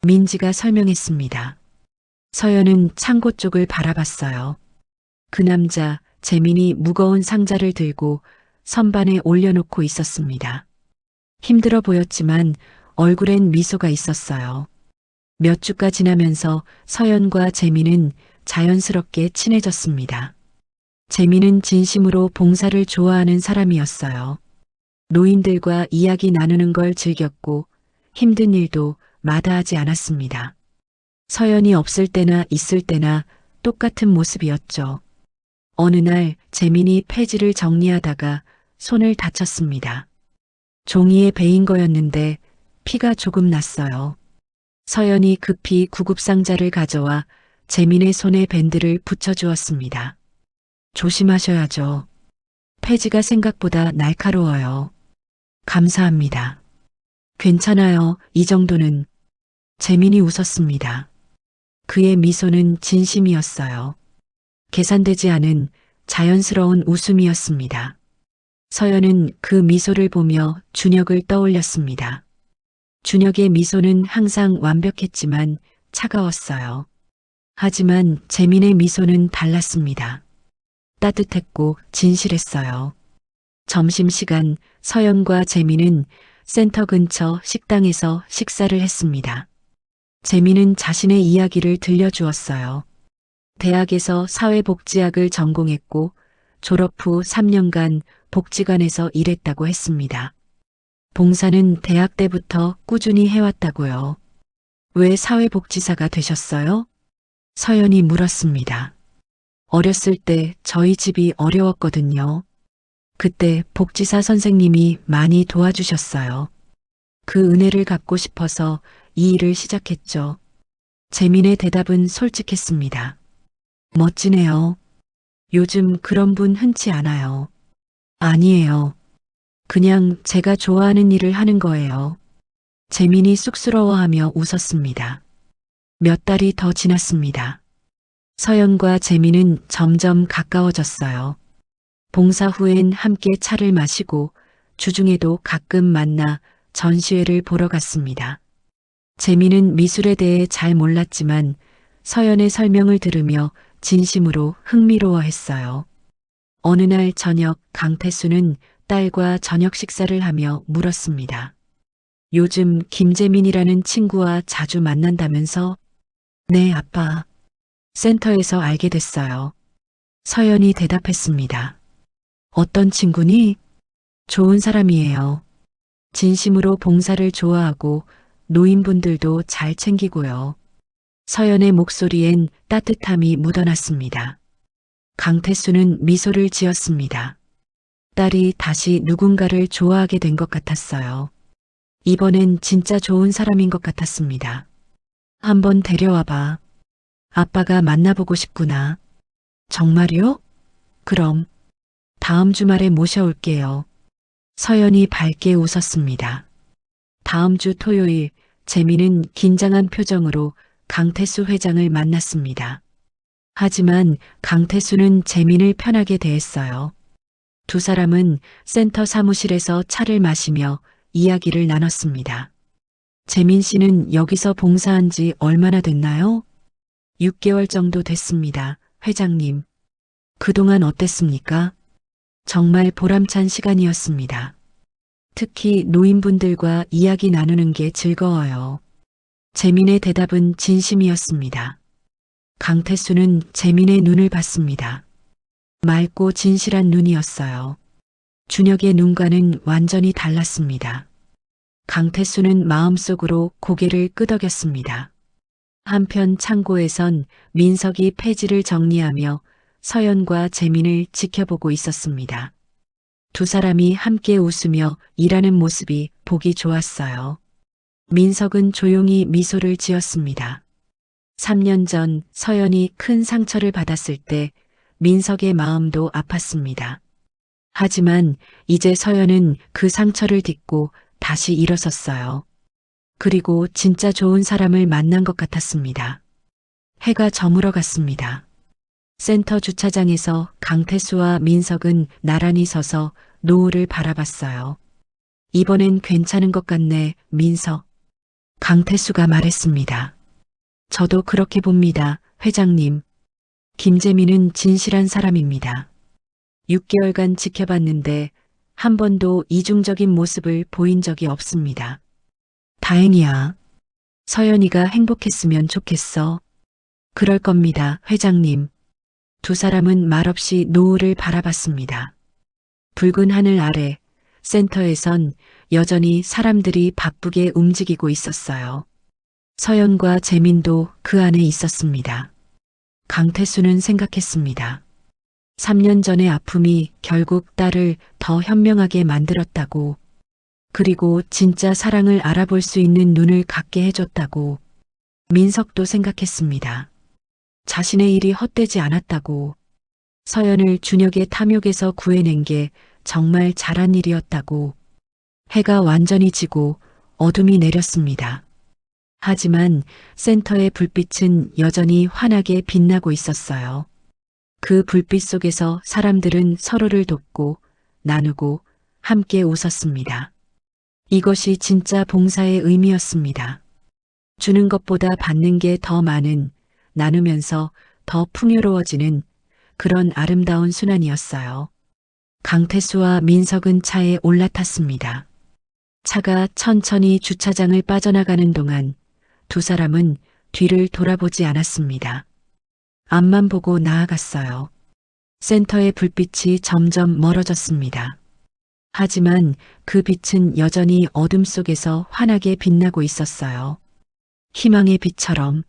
민지가 설명했습니다. 서연은 창고 쪽을 바라봤어요. 그 남자, 재민이 무거운 상자를 들고 선반에 올려놓고 있었습니다. 힘들어 보였지만 얼굴엔 미소가 있었어요. 몇 주가 지나면서 서연과 재민은 자연스럽게 친해졌습니다. 재민은 진심으로 봉사를 좋아하는 사람이었어요. 노인들과 이야기 나누는 걸 즐겼고 힘든 일도 마다하지 않았습니다. 서연이 없을 때나 있을 때나 똑같은 모습이었죠. 어느 날 재민이 폐지를 정리하다가 손을 다쳤습니다. 종이에 베인 거였는데 피가 조금 났어요. 서연이 급히 구급상자를 가져와 재민의 손에 밴드를 붙여주었습니다. 조심하셔야죠. 폐지가 생각보다 날카로워요. 감사합니다. 괜찮아요. 이 정도는. 재민이 웃었습니다. 그의 미소는 진심이었어요. 계산되지 않은 자연스러운 웃음이었습니다. 서연은 그 미소를 보며 준혁을 떠올렸습니다. 준혁의 미소는 항상 완벽했지만 차가웠어요. 하지만 재민의 미소는 달랐습니다. 따뜻했고 진실했어요. 점심시간 서연과 재민은 센터 근처 식당에서 식사를 했습니다. 재민은 자신의 이야기를 들려주었어요. 대학에서 사회복지학을 전공했고 졸업 후 3년간 복지관에서 일했다고 했습니다. 봉사는 대학 때부터 꾸준히 해왔다고요. 왜 사회복지사가 되셨어요? 서연이 물었습니다. 어렸을 때 저희 집이 어려웠거든요. 그때 복지사 선생님이 많이 도와주셨어요. 그 은혜를 갚고 싶어서 이 일을 시작했죠. 재민의 대답은 솔직했습니다. 멋지네요. 요즘 그런 분 흔치 않아요. 아니에요. 그냥 제가 좋아하는 일을 하는 거예요. 재민이 쑥스러워하며 웃었습니다. 몇 달이 더 지났습니다. 서연과 재민은 점점 가까워졌어요. 봉사 후엔 함께 차를 마시고 주중에도 가끔 만나 전시회를 보러 갔습니다. 재민은 미술에 대해 잘 몰랐지만 서연의 설명을 들으며 진심으로 흥미로워했어요. 어느 날 저녁 강태수는 딸과 저녁 식사를 하며 물었습니다. 요즘 김재민이라는 친구와 자주 만난다면서? 네, 아빠. 센터에서 알게 됐어요. 서연이 대답했습니다. 어떤 친구니? 좋은 사람이에요. 진심으로 봉사를 좋아하고 노인분들도 잘 챙기고요. 서연의 목소리엔 따뜻함이 묻어났습니다. 강태수는 미소를 지었습니다. 딸이 다시 누군가를 좋아하게 된 것 같았어요. 이번엔 진짜 좋은 사람인 것 같았습니다. 한번 데려와봐. 아빠가 만나보고 싶구나. 정말요? 그럼 다음 주말에 모셔올게요. 서연이 밝게 웃었습니다. 다음 주 토요일 재민은 긴장한 표정으로 강태수 회장을 만났습니다. 하지만 강태수는 재민을 편하게 대했어요. 두 사람은 센터 사무실에서 차를 마시며 이야기를 나눴습니다. 재민 씨는 여기서 봉사한 지 얼마나 됐나요? 6개월 정도 됐습니다, 회장님. 그동안 어땠습니까? 정말 보람찬 시간이었습니다. 특히 노인분들과 이야기 나누는 게 즐거워요. 재민의 대답은 진심이었습니다. 강태수는 재민의 눈을 봤습니다. 맑고 진실한 눈이었어요. 준혁의 눈과는 완전히 달랐습니다. 강태수는 마음속으로 고개를 끄덕였습니다. 한편 창고에선 민석이 폐지를 정리하며 서연과 재민을 지켜보고 있었습니다. 두 사람이 함께 웃으며 일하는 모습이 보기 좋았어요. 민석은 조용히 미소를 지었습니다. 3년 전 서연이 큰 상처를 받았을 때 민석의 마음도 아팠습니다. 하지만 이제 서연은 그 상처를 딛고 다시 일어섰어요. 그리고 진짜 좋은 사람을 만난 것 같았습니다. 해가 저물어 갔습니다. 센터 주차장에서 강태수와 민석은 나란히 서서 노을을 바라봤어요. 이번엔 괜찮은 것 같네, 민석. 강태수가 말했습니다. 저도 그렇게 봅니다, 회장님. 김재민은 진실한 사람입니다. 6개월간 지켜봤는데 한 번도 이중적인 모습을 보인 적이 없습니다. 다행이야. 서연이가 행복했으면 좋겠어. 그럴 겁니다, 회장님. 두 사람은 말없이 노을을 바라봤습니다. 붉은 하늘 아래 센터에선 여전히 사람들이 바쁘게 움직이고 있었어요. 서연과 재민도 그 안에 있었습니다. 강태수는 생각했습니다. 3년 전의 아픔이 결국 딸을 더 현명하게 만들었다고. 그리고 진짜 사랑을 알아볼 수 있는 눈을 갖게 해줬다고 민석도 생각했습니다. 자신의 일이 헛되지 않았다고, 서연을 준혁의 탐욕에서 구해낸 게 정말 잘한 일이었다고. 해가 완전히 지고 어둠이 내렸습니다. 하지만 센터의 불빛은 여전히 환하게 빛나고 있었어요. 그 불빛 속에서 사람들은 서로를 돕고 나누고 함께 웃었습니다. 이것이 진짜 봉사의 의미였습니다. 주는 것보다 받는 게 더 많은, 나누면서 더 풍요로워지는 그런 아름다운 순환이었어요. 강태수와 민석은 차에 올라탔습니다. 차가 천천히 주차장을 빠져나가는 동안 두 사람은 뒤를 돌아보지 않았습니다. 앞만 보고 나아갔어요. 센터의 불빛이 점점 멀어졌습니다. 하지만 그 빛은 여전히 어둠 속에서 환하게 빛나고 있었어요. 희망의 빛처럼